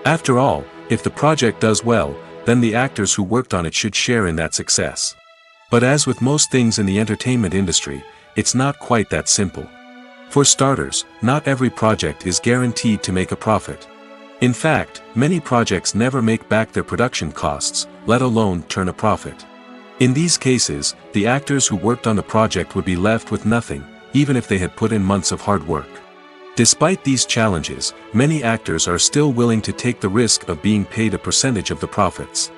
S2: After all, if the project does well, then the actors who worked on it should share in that success. But as with most things in the entertainment industry, it's not quite that simple. For starters, not every project is guaranteed to make a profit. In fact, many projects never make back their production costs, let alone turn a profit. In these cases, the actors who worked on the project would be left with nothing, even if they had put in months of hard work. Despite these challenges, many actors are still willing to take the risk of being paid a percentage of the profits.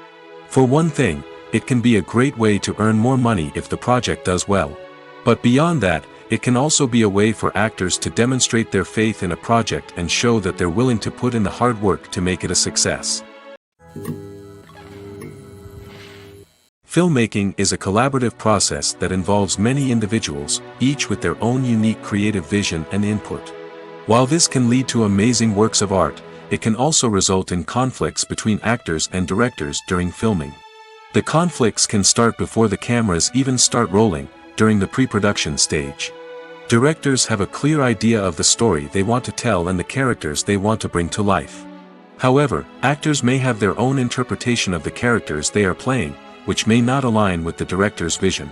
S2: For one thing, it can be a great way to earn more money if the project does well. But beyond that, it can also be a way for actors to demonstrate their faith in a project and show that they're willing to put in the hard work to make it a success. Filmmaking is a collaborative process that involves many individuals, each with their own unique creative vision and input. While this can lead to amazing works of art, it can also result in conflicts between actors and directors during filming. The conflicts can start before the cameras even start rolling, during the pre-production stage. Directors have a clear idea of the story they want to tell and the characters they want to bring to life. However, actors may have their own interpretation of the characters they are playing, which may not align with the director's vision.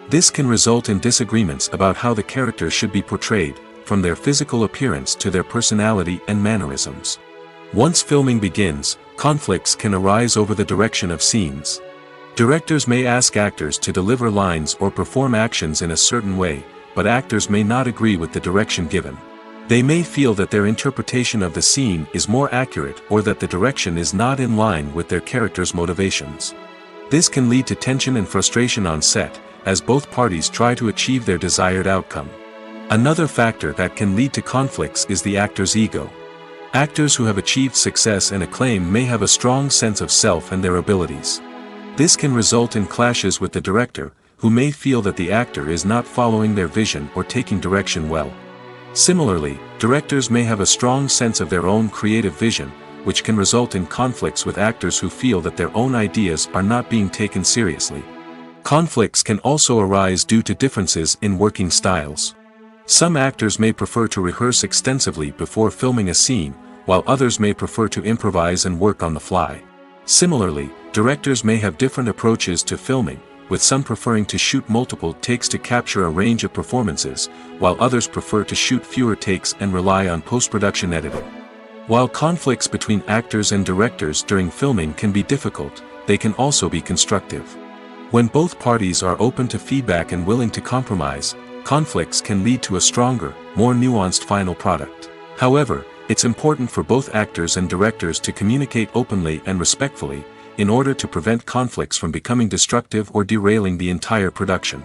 S2: This can result in disagreements about how the character should be portrayed, from their physical appearance to their personality and mannerisms. Once filming begins, conflicts can arise over the direction of scenes. Directors may ask actors to deliver lines or perform actions in a certain way, but actors may not agree with the direction given. They may feel that their interpretation of the scene is more accurate or that the direction is not in line with their character's motivations. This can lead to tension and frustration on set, as both parties try to achieve their desired outcome. Another factor that can lead to conflicts is the actor's ego. Actors who have achieved success and acclaim may have a strong sense of self and their abilities. This can result in clashes with the director, who may feel that the actor is not following their vision or taking direction well. Similarly, directors may have a strong sense of their own creative vision, which can result in conflicts with actors who feel that their own ideas are not being taken seriously. Conflicts can also arise due to differences in working styles. Some actors may prefer to rehearse extensively before filming a scene, while others may prefer to improvise and work on the fly. Similarly, directors may have different approaches to filming, with some preferring to shoot multiple takes to capture a range of performances, while others prefer to shoot fewer takes and rely on post-production editing. While conflicts between actors and directors during filming can be difficult, they can also be constructive. When both parties are open to feedback and willing to compromise, conflicts can lead to a stronger, more nuanced final product. However, it's important for both actors and directors to communicate openly and respectfully, in order to prevent conflicts from becoming destructive or derailing the entire production.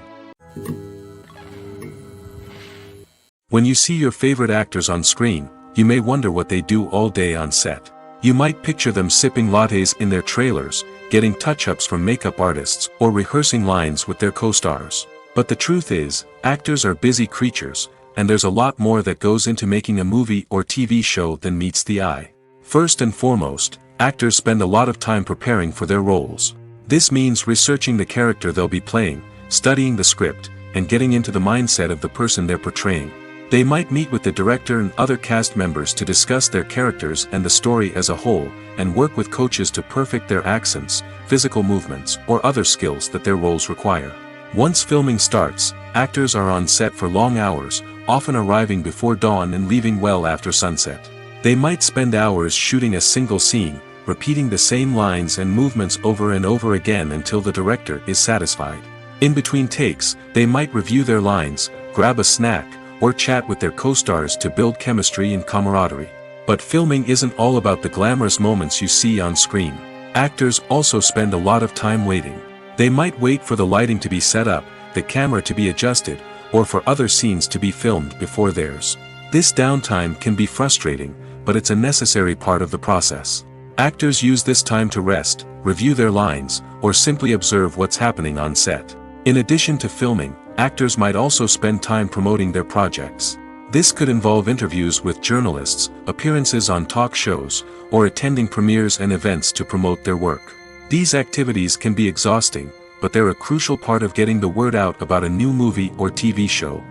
S2: When you see your favorite actors on screen, you may wonder what they do all day on set. You might picture them sipping lattes in their trailers, getting touch-ups from makeup artists, or rehearsing lines with their co-stars. But the truth is, actors are busy creatures, and there's a lot more that goes into making a movie or TV show than meets the eye. First and foremost, actors spend a lot of time preparing for their roles. This means researching the character they'll be playing, studying the script, and getting into the mindset of the person they're portraying. They might meet with the director and other cast members to discuss their characters and the story as a whole, and work with coaches to perfect their accents, physical movements, or other skills that their roles require. Once filming starts, actors are on set for long hours, often arriving before dawn and leaving well after sunset. They might spend hours shooting a single scene, repeating the same lines and movements over and over again until the director is satisfied. In between takes, they might review their lines, grab a snack, or chat with their co-stars to build chemistry and camaraderie. But filming isn't all about the glamorous moments you see on screen. Actors also spend a lot of time waiting. They might wait for the lighting to be set up, the camera to be adjusted, or for other scenes to be filmed before theirs. This downtime can be frustrating, but it's a necessary part of the process. Actors use this time to rest, review their lines, or simply observe what's happening on set. In addition to filming, actors might also spend time promoting their projects. This could involve interviews with journalists, appearances on talk shows, or attending premieres and events to promote their work. These activities can be exhausting, but they're a crucial part of getting the word out about a new movie or TV show.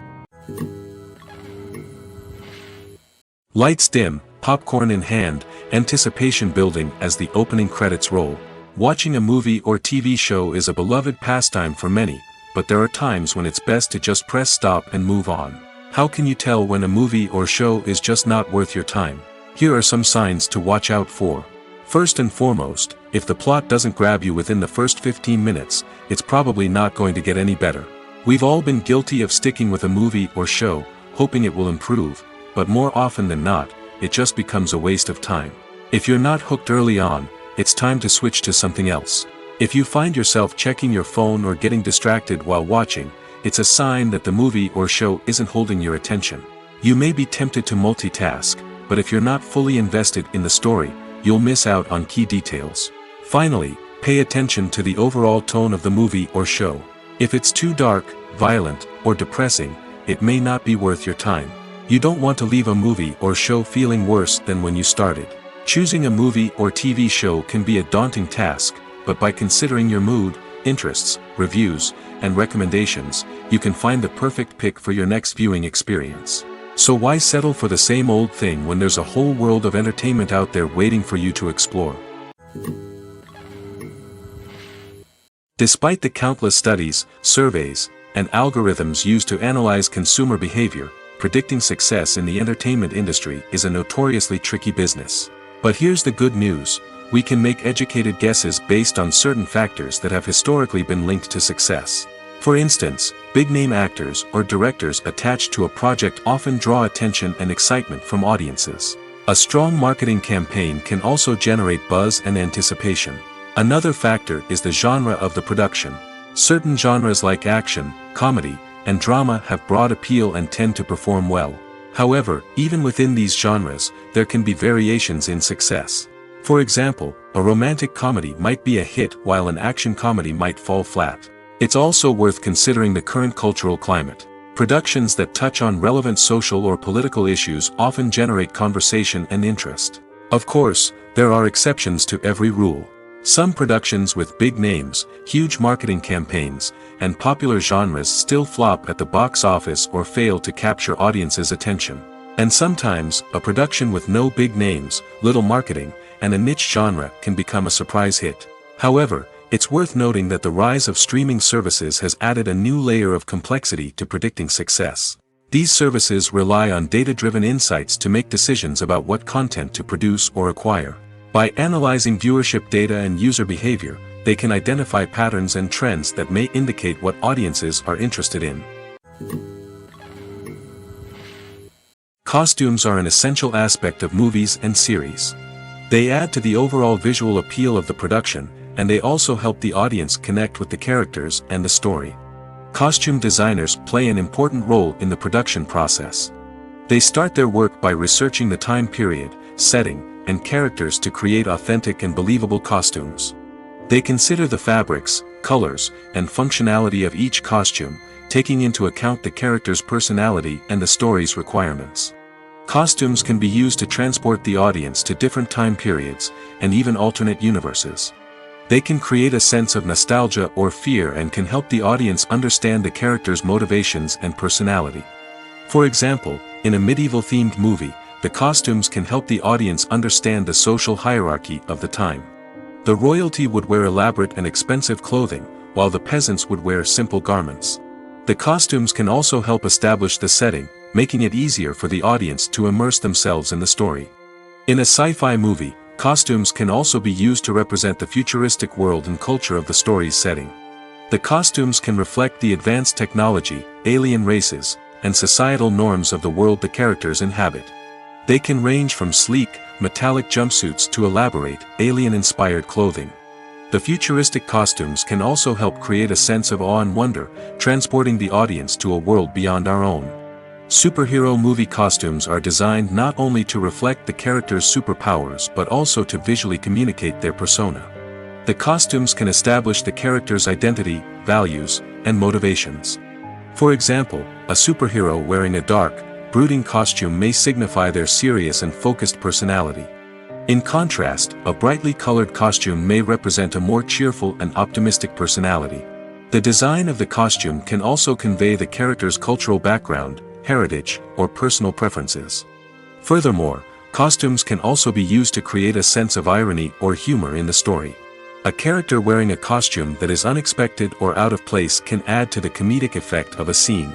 S2: Lights dim, popcorn in hand, anticipation building as the opening credits roll. Watching a movie or TV show is a beloved pastime for many, but there are times when it's best to just press stop and move on. How can you tell when a movie or show is just not worth your time? Here are some signs to watch out for. First and foremost, if the plot doesn't grab you within the first 15 minutes, it's probably not going to get any better. We've all been guilty of sticking with a movie or show, hoping it will improve, but more often than not, it just becomes a waste of time. If you're not hooked early on, it's time to switch to something else. If you find yourself checking your phone or getting distracted while watching, it's a sign that the movie or show isn't holding your attention. You may be tempted to multitask, but if you're not fully invested in the story, you'll miss out on key details. Finally, pay attention to the overall tone of the movie or show. If it's too dark, violent, or depressing, it may not be worth your time. You don't want to leave a movie or show feeling worse than when you started. Choosing a movie or TV show can be a daunting task, but by considering your mood, interests, reviews, and recommendations, you can find the perfect pick for your next viewing experience. So why settle for the same old thing when there's a whole world of entertainment out there waiting for you to explore? Despite the countless studies, surveys, and algorithms used to analyze consumer behavior, predicting success in the entertainment industry is a notoriously tricky business. But here's the good news: we can make educated guesses based on certain factors that have historically been linked to success. For instance, big-name actors or directors attached to a project often draw attention and excitement from audiences. A strong marketing campaign can also generate buzz and anticipation. Another factor is the genre of the production. Certain genres like action, comedy, and drama have broad appeal and tend to perform well. However, even within these genres, there can be variations in success. For example, a romantic comedy might be a hit while an action comedy might fall flat. It's also worth considering the current cultural climate. Productions that touch on relevant social or political issues often generate conversation and interest. Of course, there are exceptions to every rule. Some productions with big names, huge marketing campaigns, and popular genres still flop at the box office or fail to capture audiences' attention. And sometimes, a production with no big names, little marketing, and a niche genre can become a surprise hit. However, it's worth noting that the rise of streaming services has added a new layer of complexity to predicting success. These services rely on data-driven insights to make decisions about what content to produce or acquire. By analyzing viewership data and user behavior, they can identify patterns and trends that may indicate what audiences are interested in. Costumes are an essential aspect of movies and series. They add to the overall visual appeal of the production, and they also help the audience connect with the characters and the story. Costume designers play an important role in the production process. They start their work by researching the time period, setting, and characters to create authentic and believable costumes. They consider the fabrics, colors, and functionality of each costume, taking into account the character's personality and the story's requirements. Costumes can be used to transport the audience to different time periods, and even alternate universes. They can create a sense of nostalgia or fear and can help the audience understand the character's motivations and personality. For example, in a medieval-themed movie, the costumes can help the audience understand the social hierarchy of the time. The royalty would wear elaborate and expensive clothing, while the peasants would wear simple garments. The costumes can also help establish the setting, making it easier for the audience to immerse themselves in the story. In a sci-fi movie, costumes can also be used to represent the futuristic world and culture of the story's setting. The costumes can reflect the advanced technology, alien races, and societal norms of the world the characters inhabit. They can range from sleek, metallic jumpsuits to elaborate, alien-inspired clothing. The futuristic costumes can also help create a sense of awe and wonder, transporting the audience to a world beyond our own. Superhero movie costumes are designed not only to reflect the character's superpowers but also to visually communicate their persona. The costumes can establish the character's identity, values, and motivations. For example, a superhero wearing a dark, brooding costume may signify their serious and focused personality. In contrast, a brightly colored costume may represent a more cheerful and optimistic personality. The design of the costume can also convey the character's cultural background, heritage, or personal preferences. Furthermore, costumes can also be used to create a sense of irony or humor in the story. A character wearing a costume that is unexpected or out of place can add to the comedic effect of a scene.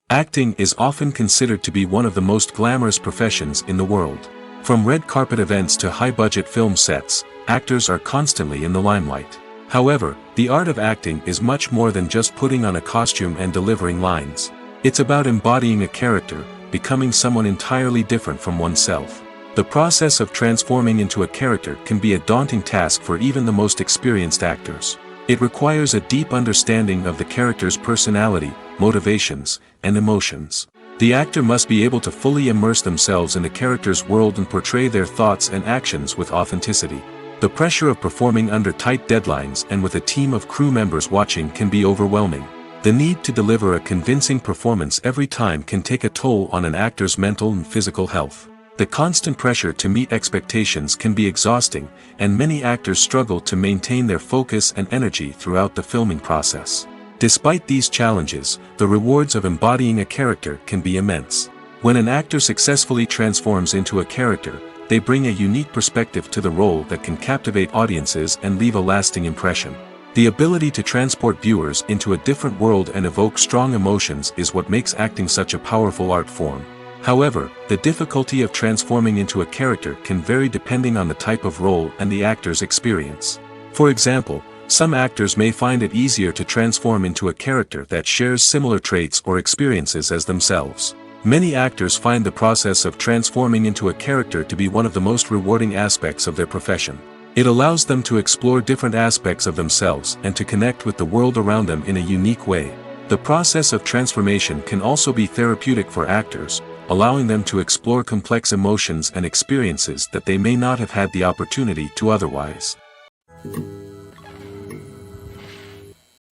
S2: Acting is often considered to be one of the most glamorous professions in the world. From red carpet events to high-budget film sets, actors are constantly in the limelight. However, the art of acting is much more than just putting on a costume and delivering lines. It's about embodying a character, becoming someone entirely different from oneself. The process of transforming into a character can be a daunting task for even the most experienced actors. It requires a deep understanding of the character's personality, motivations, and emotions. The actor must be able to fully immerse themselves in the character's world and portray their thoughts and actions with authenticity. The pressure of performing under tight deadlines and with a team of crew members watching can be overwhelming. The need to deliver a convincing performance every time can take a toll on an actor's mental and physical health. The constant pressure to meet expectations can be exhausting, and many actors struggle to maintain their focus and energy throughout the filming process. Despite these challenges, the rewards of embodying a character can be immense. When an actor successfully transforms into a character, they bring a unique perspective to the role that can captivate audiences and leave a lasting impression. The ability to transport viewers into a different world and evoke strong emotions is what makes acting such a powerful art form. However, the difficulty of transforming into a character can vary depending on the type of role and the actor's experience. For example, some actors may find it easier to transform into a character that shares similar traits or experiences as themselves. Many actors find the process of transforming into a character to be one of the most rewarding aspects of their profession. It allows them to explore different aspects of themselves and to connect with the world around them in a unique way. The process of transformation can also be therapeutic for actors, allowing them to explore complex emotions and experiences that they may not have had the opportunity to otherwise.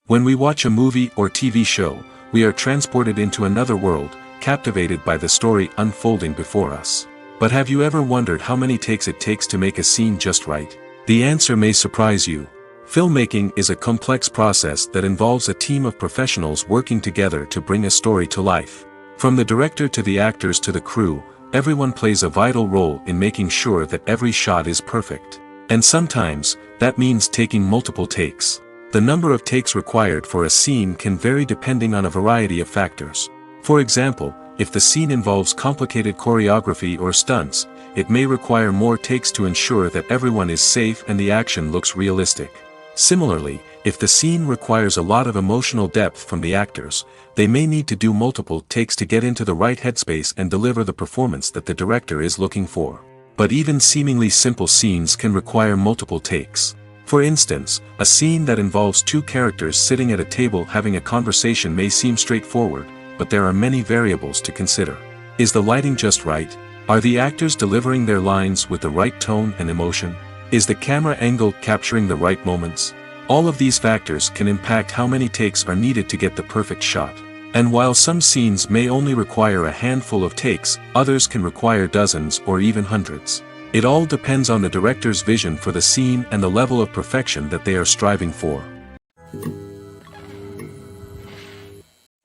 S2: When we watch a movie or TV show, we are transported into another world, captivated by the story unfolding before us. But have you ever wondered how many takes it takes to make a scene just right? The answer may surprise you. Filmmaking is a complex process that involves a team of professionals working together to bring a story to life. From the director to the actors to the crew, everyone plays a vital role in making sure that every shot is perfect. And sometimes, that means taking multiple takes. The number of takes required for a scene can vary depending on a variety of factors. For example, if the scene involves complicated choreography or stunts, it may require more takes to ensure that everyone is safe and the action looks realistic. Similarly, if the scene requires a lot of emotional depth from the actors, they may need to do multiple takes to get into the right headspace and deliver the performance that the director is looking for. But even seemingly simple scenes can require multiple takes. For instance, a scene that involves two characters sitting at a table having a conversation may seem straightforward, but there are many variables to consider. Is the lighting just right? Are the actors delivering their lines with the right tone and emotion? Is the camera angle capturing the right moments? All of these factors can impact how many takes are needed to get the perfect shot. And while some scenes may only require a handful of takes, others can require dozens or even hundreds. It all depends on the director's vision for the scene and the level of perfection that they are striving for.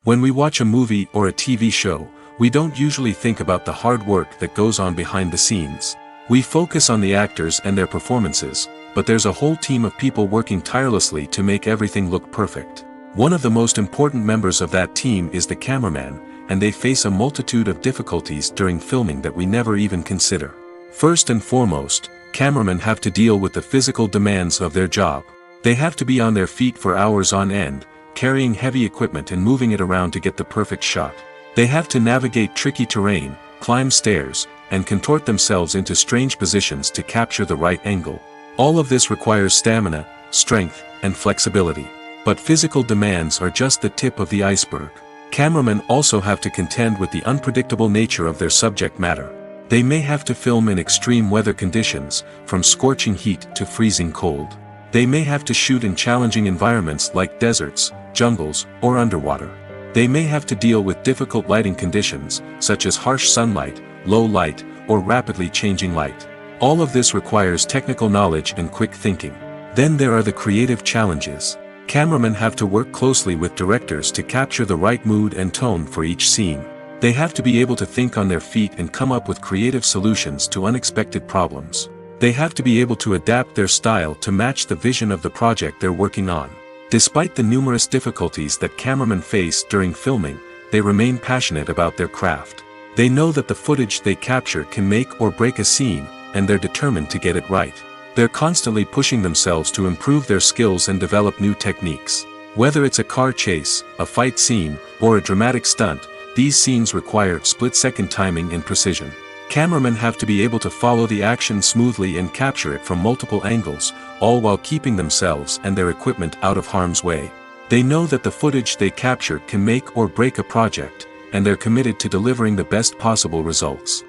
S2: When we watch a movie or a TV show, we don't usually think about the hard work that goes on behind the scenes. We focus on the actors and their performances, but there's a whole team of people working tirelessly to make everything look perfect. One of the most important members of that team is the cameraman, and they face a multitude of difficulties during filming that we never even consider. First and foremost, cameramen have to deal with the physical demands of their job. They have to be on their feet for hours on end, carrying heavy equipment and moving it around to get the perfect shot. They have to navigate tricky terrain, climb stairs, and contort themselves into strange positions to capture the right angle. All of this requires stamina, strength, and flexibility. But physical demands are just the tip of the iceberg. Cameramen also have to contend with the unpredictable nature of their subject matter. They may have to film in extreme weather conditions, from scorching heat to freezing cold. They may have to shoot in challenging environments like deserts, jungles, or underwater. They may have to deal with difficult lighting conditions, such as harsh sunlight, low light, or rapidly changing light. All of this requires technical knowledge and quick thinking. Then there are the creative challenges. Cameramen have to work closely with directors to capture the right mood and tone for each scene. They have to be able to think on their feet and come up with creative solutions to unexpected problems. They have to be able to adapt their style to match the vision of the project they're working on. Despite the numerous difficulties that cameramen face during filming, they remain passionate about their craft. They know that the footage they capture can make or break a scene, and they're determined to get it right. They're constantly pushing themselves to improve their skills and develop new techniques. Whether it's a car chase, a fight scene, or a dramatic stunt, these scenes require split-second timing and precision. Cameramen have to be able to follow the action smoothly and capture it from multiple angles, all while keeping themselves and their equipment out of harm's way. They know that the footage they capture can make or break a project, and they're committed to delivering the best possible results.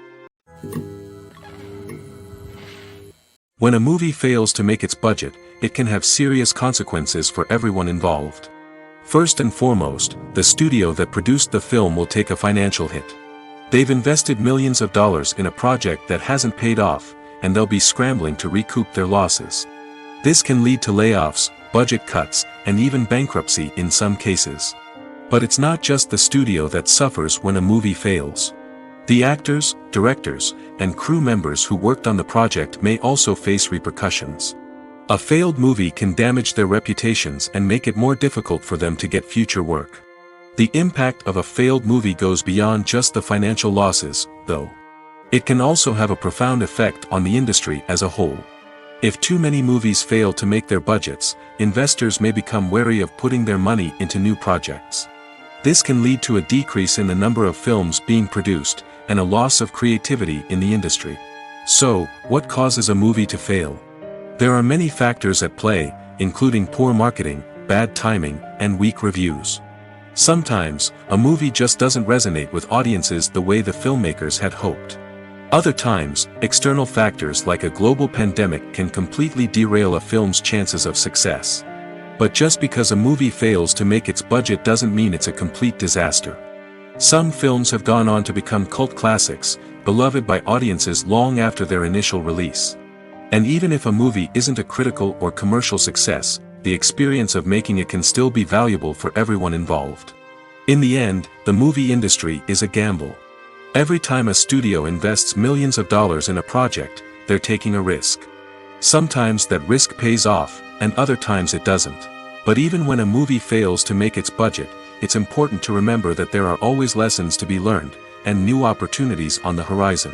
S2: When a movie fails to make its budget, it can have serious consequences for everyone involved. First and foremost, the studio that produced the film will take a financial hit. They've invested millions of dollars in a project that hasn't paid off, and they'll be scrambling to recoup their losses. This can lead to layoffs, budget cuts, and even bankruptcy in some cases. But it's not just the studio that suffers when a movie fails. The actors, directors, and crew members who worked on the project may also face repercussions. A failed movie can damage their reputations and make it more difficult for them to get future work. The impact of a failed movie goes beyond just the financial losses, though. It can also have a profound effect on the industry as a whole. If too many movies fail to make their budgets, investors may become wary of putting their money into new projects. This can lead to a decrease in the number of films being produced, and a loss of creativity in the industry. So, what causes a movie to fail? There are many factors at play, including poor marketing, bad timing, and weak reviews. Sometimes, a movie just doesn't resonate with audiences the way the filmmakers had hoped. Other times, external factors like a global pandemic can completely derail a film's chances of success. But just because a movie fails to make its budget doesn't mean it's a complete disaster. Some films have gone on to become cult classics, beloved by audiences long after their initial release. And even if a movie isn't a critical or commercial success, the experience of making it can still be valuable for everyone involved. In the end, the movie industry is a gamble. Every time a studio invests millions of dollars in a project, they're taking a risk. Sometimes that risk pays off, and other times it doesn't. But even when a movie fails to make its budget, it's important to remember that there are always lessons to be learned, and new opportunities on the horizon.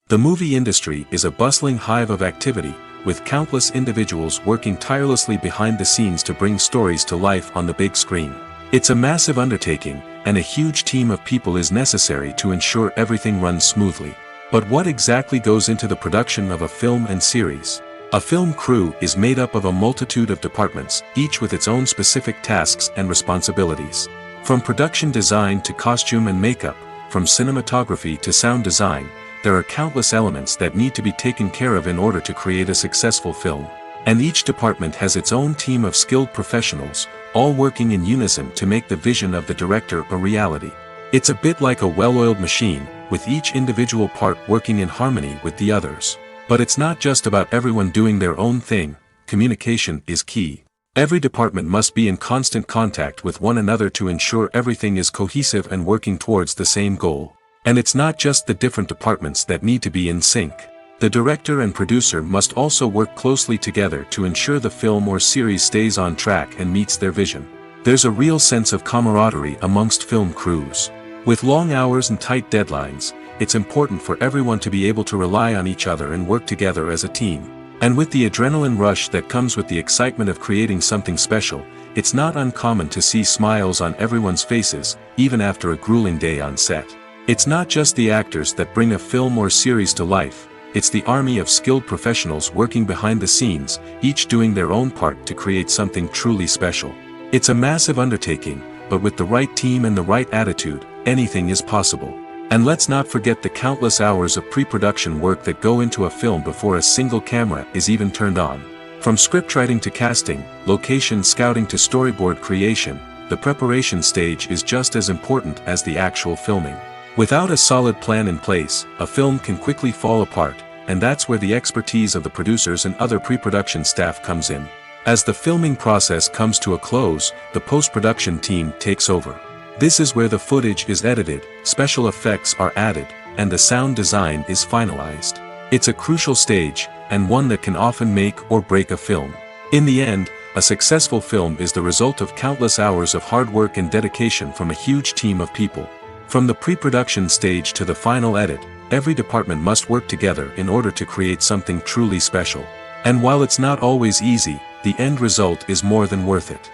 S2: The movie industry is a bustling hive of activity, with countless individuals working tirelessly behind the scenes to bring stories to life on the big screen. It's a massive undertaking, and a huge team of people is necessary to ensure everything runs smoothly. But what exactly goes into the production of a film and series? A film crew is made up of a multitude of departments, each with its own specific tasks and responsibilities. From production design to costume and makeup, from cinematography to sound design, there are countless elements that need to be taken care of in order to create a successful film. And each department has its own team of skilled professionals, all working in unison to make the vision of the director a reality. It's a bit like a well-oiled machine, with each individual part working in harmony with the others. But it's not just about everyone doing their own thing. Communication is key. Every department must be in constant contact with one another to ensure everything is cohesive and working towards the same goal. And it's not just the different departments that need to be in sync. The director and producer must also work closely together to ensure the film or series stays on track and meets their vision. There's a real sense of camaraderie amongst film crews. With long hours and tight deadlines, it's important for everyone to be able to rely on each other and work together as a team. And with the adrenaline rush that comes with the excitement of creating something special, it's not uncommon to see smiles on everyone's faces, even after a grueling day on set. It's not just the actors that bring a film or series to life, it's the army of skilled professionals working behind the scenes, each doing their own part to create something truly special. It's a massive undertaking, but with the right team and the right attitude, anything is possible. And let's not forget the countless hours of pre-production work that go into a film before a single camera is even turned on. From scriptwriting to casting, location scouting to storyboard creation, the preparation stage is just as important as the actual filming. Without a solid plan in place, a film can quickly fall apart, and that's where the expertise of the producers and other pre-production staff comes in. As the filming process comes to a close, the post-production team takes over. This is where the footage is edited, special effects are added, and the sound design is finalized. It's a crucial stage, and one that can often make or break a film. In the end, a successful film is the result of countless hours of hard work and dedication from a huge team of people. From the pre-production stage to the final edit, every department must work together in order to create something truly special. And while it's not always easy, the end result is more than worth it.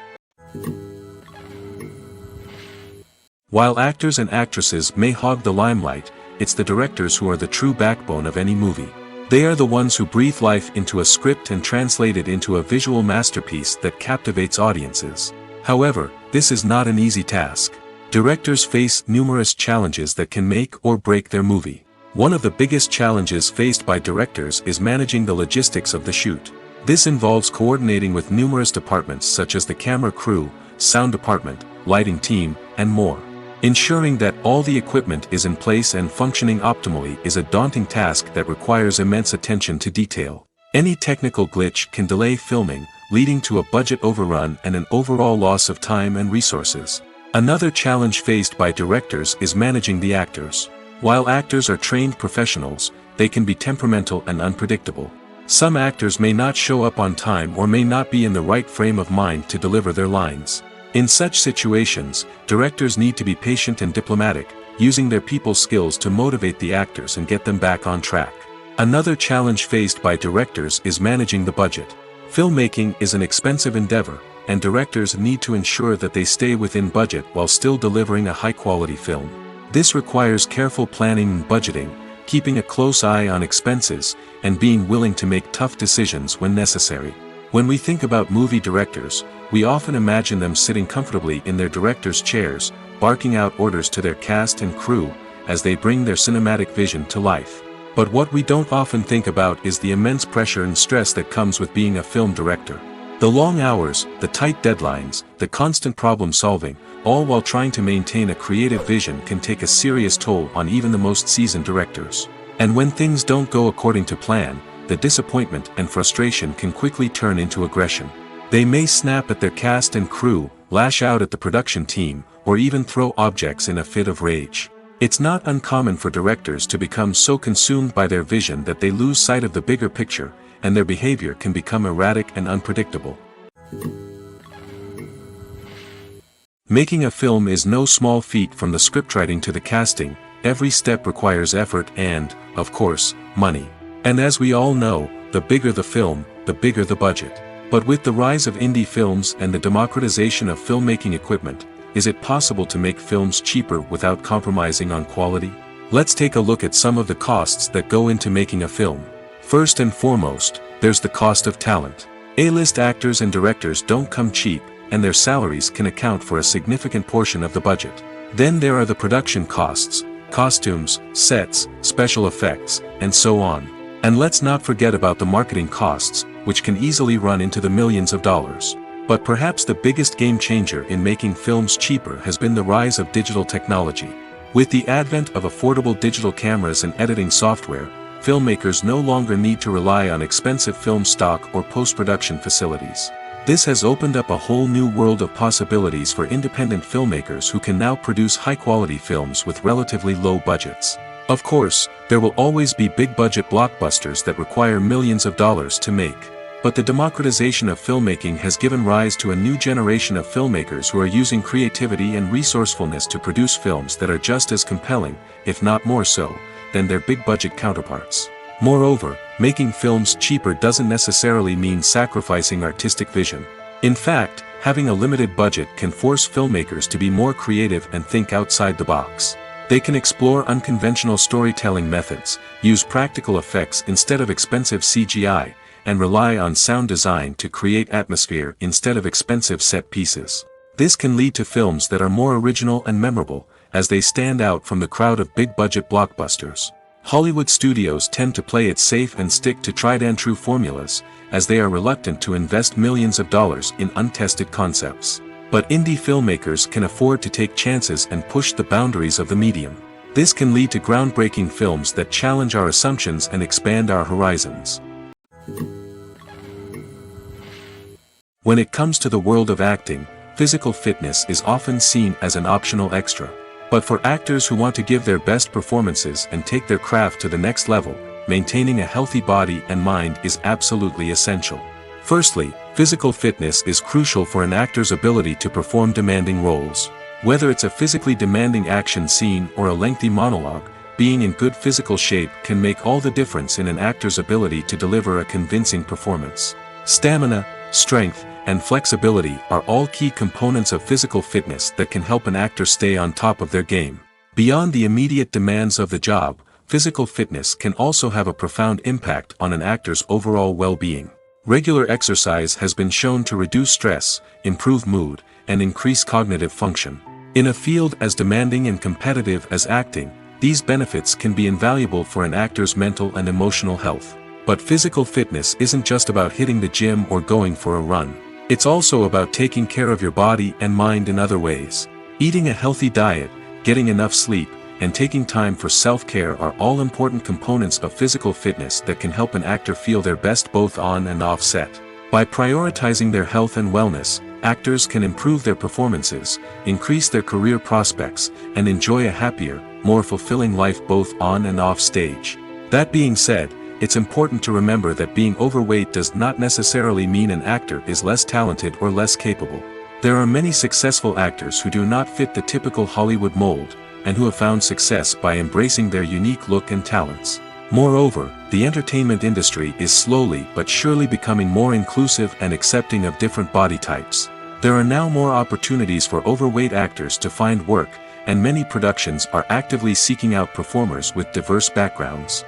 S2: While actors and actresses may hog the limelight, it's the directors who are the true backbone of any movie. They are the ones who breathe life into a script and translate it into a visual masterpiece that captivates audiences. However, this is not an easy task. Directors face numerous challenges that can make or break their movie. One of the biggest challenges faced by directors is managing the logistics of the shoot. This involves coordinating with numerous departments such as the camera crew, sound department, lighting team, and more. Ensuring that all the equipment is in place and functioning optimally is a daunting task that requires immense attention to detail. Any technical glitch can delay filming, leading to a budget overrun and an overall loss of time and resources. Another challenge faced by directors is managing the actors. While actors are trained professionals, they can be temperamental and unpredictable. Some actors may not show up on time or may not be in the right frame of mind to deliver their lines. In such situations, directors need to be patient and diplomatic, using their people skills to motivate the actors and get them back on track. Another challenge faced by directors is managing the budget. Filmmaking is an expensive endeavor, and directors need to ensure that they stay within budget while still delivering a high-quality film. This requires careful planning and budgeting, keeping a close eye on expenses, and being willing to make tough decisions when necessary. When we think about movie directors, we often imagine them sitting comfortably in their director's chairs, barking out orders to their cast and crew, as they bring their cinematic vision to life. But what we don't often think about is the immense pressure and stress that comes with being a film director. The long hours, the tight deadlines, the constant problem solving, all while trying to maintain a creative vision can take a serious toll on even the most seasoned directors. And when things don't go according to plan, the disappointment and frustration can quickly turn into aggression. They may snap at their cast and crew, lash out at the production team, or even throw objects in a fit of rage. It's not uncommon for directors to become so consumed by their vision that they lose sight of the bigger picture, and their behavior can become erratic and unpredictable. Making a film is no small feat. From the scriptwriting to the casting, every step requires effort and, of course, money. And as we all know, the bigger the film, the bigger the budget. But with the rise of indie films and the democratization of filmmaking equipment, is it possible to make films cheaper without compromising on quality? Let's take a look at some of the costs that go into making a film. First and foremost, there's the cost of talent. A-list actors and directors don't come cheap, and their salaries can account for a significant portion of the budget. Then there are the production costs, costumes, sets, special effects, and so on. And let's not forget about the marketing costs, which can easily run into the millions of dollars. But perhaps the biggest game changer in making films cheaper has been the rise of digital technology. With the advent of affordable digital cameras and editing software, filmmakers no longer need to rely on expensive film stock or post-production facilities. This has opened up a whole new world of possibilities for independent filmmakers who can now produce high-quality films with relatively low budgets. Of course, there will always be big-budget blockbusters that require millions of dollars to make. But the democratization of filmmaking has given rise to a new generation of filmmakers who are using creativity and resourcefulness to produce films that are just as compelling, if not more so, than their big-budget counterparts. Moreover, making films cheaper doesn't necessarily mean sacrificing artistic vision. In fact, having a limited budget can force filmmakers to be more creative and think outside the box. They can explore unconventional storytelling methods, use practical effects instead of expensive CGI, and rely on sound design to create atmosphere instead of expensive set pieces. This can lead to films that are more original and memorable, as they stand out from the crowd of big-budget blockbusters. Hollywood studios tend to play it safe and stick to tried-and-true formulas, as they are reluctant to invest millions of dollars in untested concepts. But indie filmmakers can afford to take chances and push the boundaries of the medium. This can lead to groundbreaking films that challenge our assumptions and expand our horizons. When it comes to the world of acting, physical fitness is often seen as an optional extra. But for actors who want to give their best performances and take their craft to the next level, maintaining a healthy body and mind is absolutely essential. Firstly, physical fitness is crucial for an actor's ability to perform demanding roles. Whether it's a physically demanding action scene or a lengthy monologue, being in good physical shape can make all the difference in an actor's ability to deliver a convincing performance. Stamina, strength, and flexibility are all key components of physical fitness that can help an actor stay on top of their game. Beyond the immediate demands of the job, physical fitness can also have a profound impact on an actor's overall well-being. Regular exercise has been shown to reduce stress, improve mood, and increase cognitive function. In a field as demanding and competitive as acting, these benefits can be invaluable for an actor's mental and emotional health. But physical fitness isn't just about hitting the gym or going for a run. It's also about taking care of your body and mind in other ways. Eating a healthy diet, getting enough sleep, and taking time for self-care are all important components of physical fitness that can help an actor feel their best both on and off set. By prioritizing their health and wellness, actors can improve their performances, increase their career prospects, and enjoy a happier, more fulfilling life both on and off stage. That being said, it's important to remember that being overweight does not necessarily mean an actor is less talented or less capable. There are many successful actors who do not fit the typical Hollywood mold, and who have found success by embracing their unique look and talents. Moreover, the entertainment industry is slowly but surely becoming more inclusive and accepting of different body types. There are now more opportunities for overweight actors to find work, and many productions are actively seeking out performers with diverse backgrounds.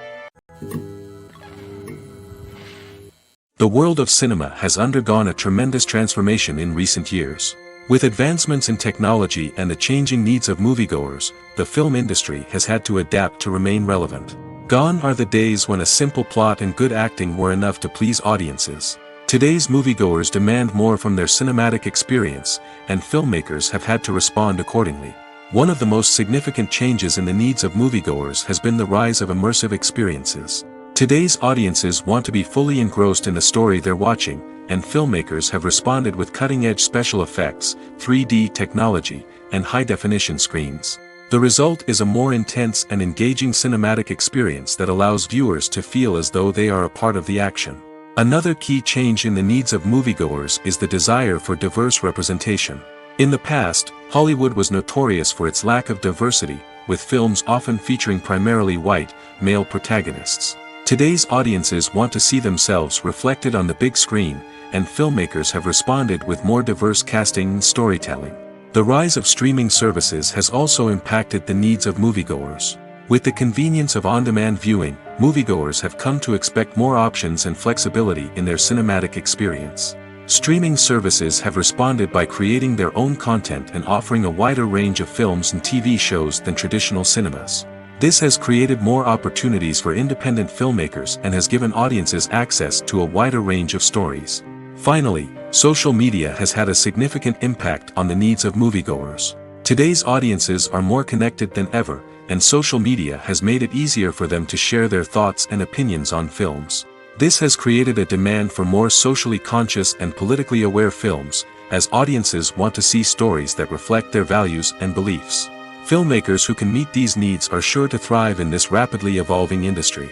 S2: The world of cinema has undergone a tremendous transformation in recent years. With advancements in technology and the changing needs of moviegoers, the film industry has had to adapt to remain relevant. Gone are the days when a simple plot and good acting were enough to please audiences. Today's moviegoers demand more from their cinematic experience, and filmmakers have had to respond accordingly. One of the most significant changes in the needs of moviegoers has been the rise of immersive experiences. Today's audiences want to be fully engrossed in the story they're watching, and filmmakers have responded with cutting-edge special effects, 3D technology, and high-definition screens. The result is a more intense and engaging cinematic experience that allows viewers to feel as though they are a part of the action. Another key change in the needs of moviegoers is the desire for diverse representation. In the past, Hollywood was notorious for its lack of diversity, with films often featuring primarily white, male protagonists. Today's audiences want to see themselves reflected on the big screen, and filmmakers have responded with more diverse casting and storytelling. The rise of streaming services has also impacted the needs of moviegoers. With the convenience of on-demand viewing, moviegoers have come to expect more options and flexibility in their cinematic experience. Streaming services have responded by creating their own content and offering a wider range of films and TV shows than traditional cinemas. This has created more opportunities for independent filmmakers and has given audiences access to a wider range of stories. Finally, social media has had a significant impact on the needs of moviegoers. Today's audiences are more connected than ever, and social media has made it easier for them to share their thoughts and opinions on films. This has created a demand for more socially conscious and politically aware films, as audiences want to see stories that reflect their values and beliefs. Filmmakers who can meet these needs are sure to thrive in this rapidly evolving industry.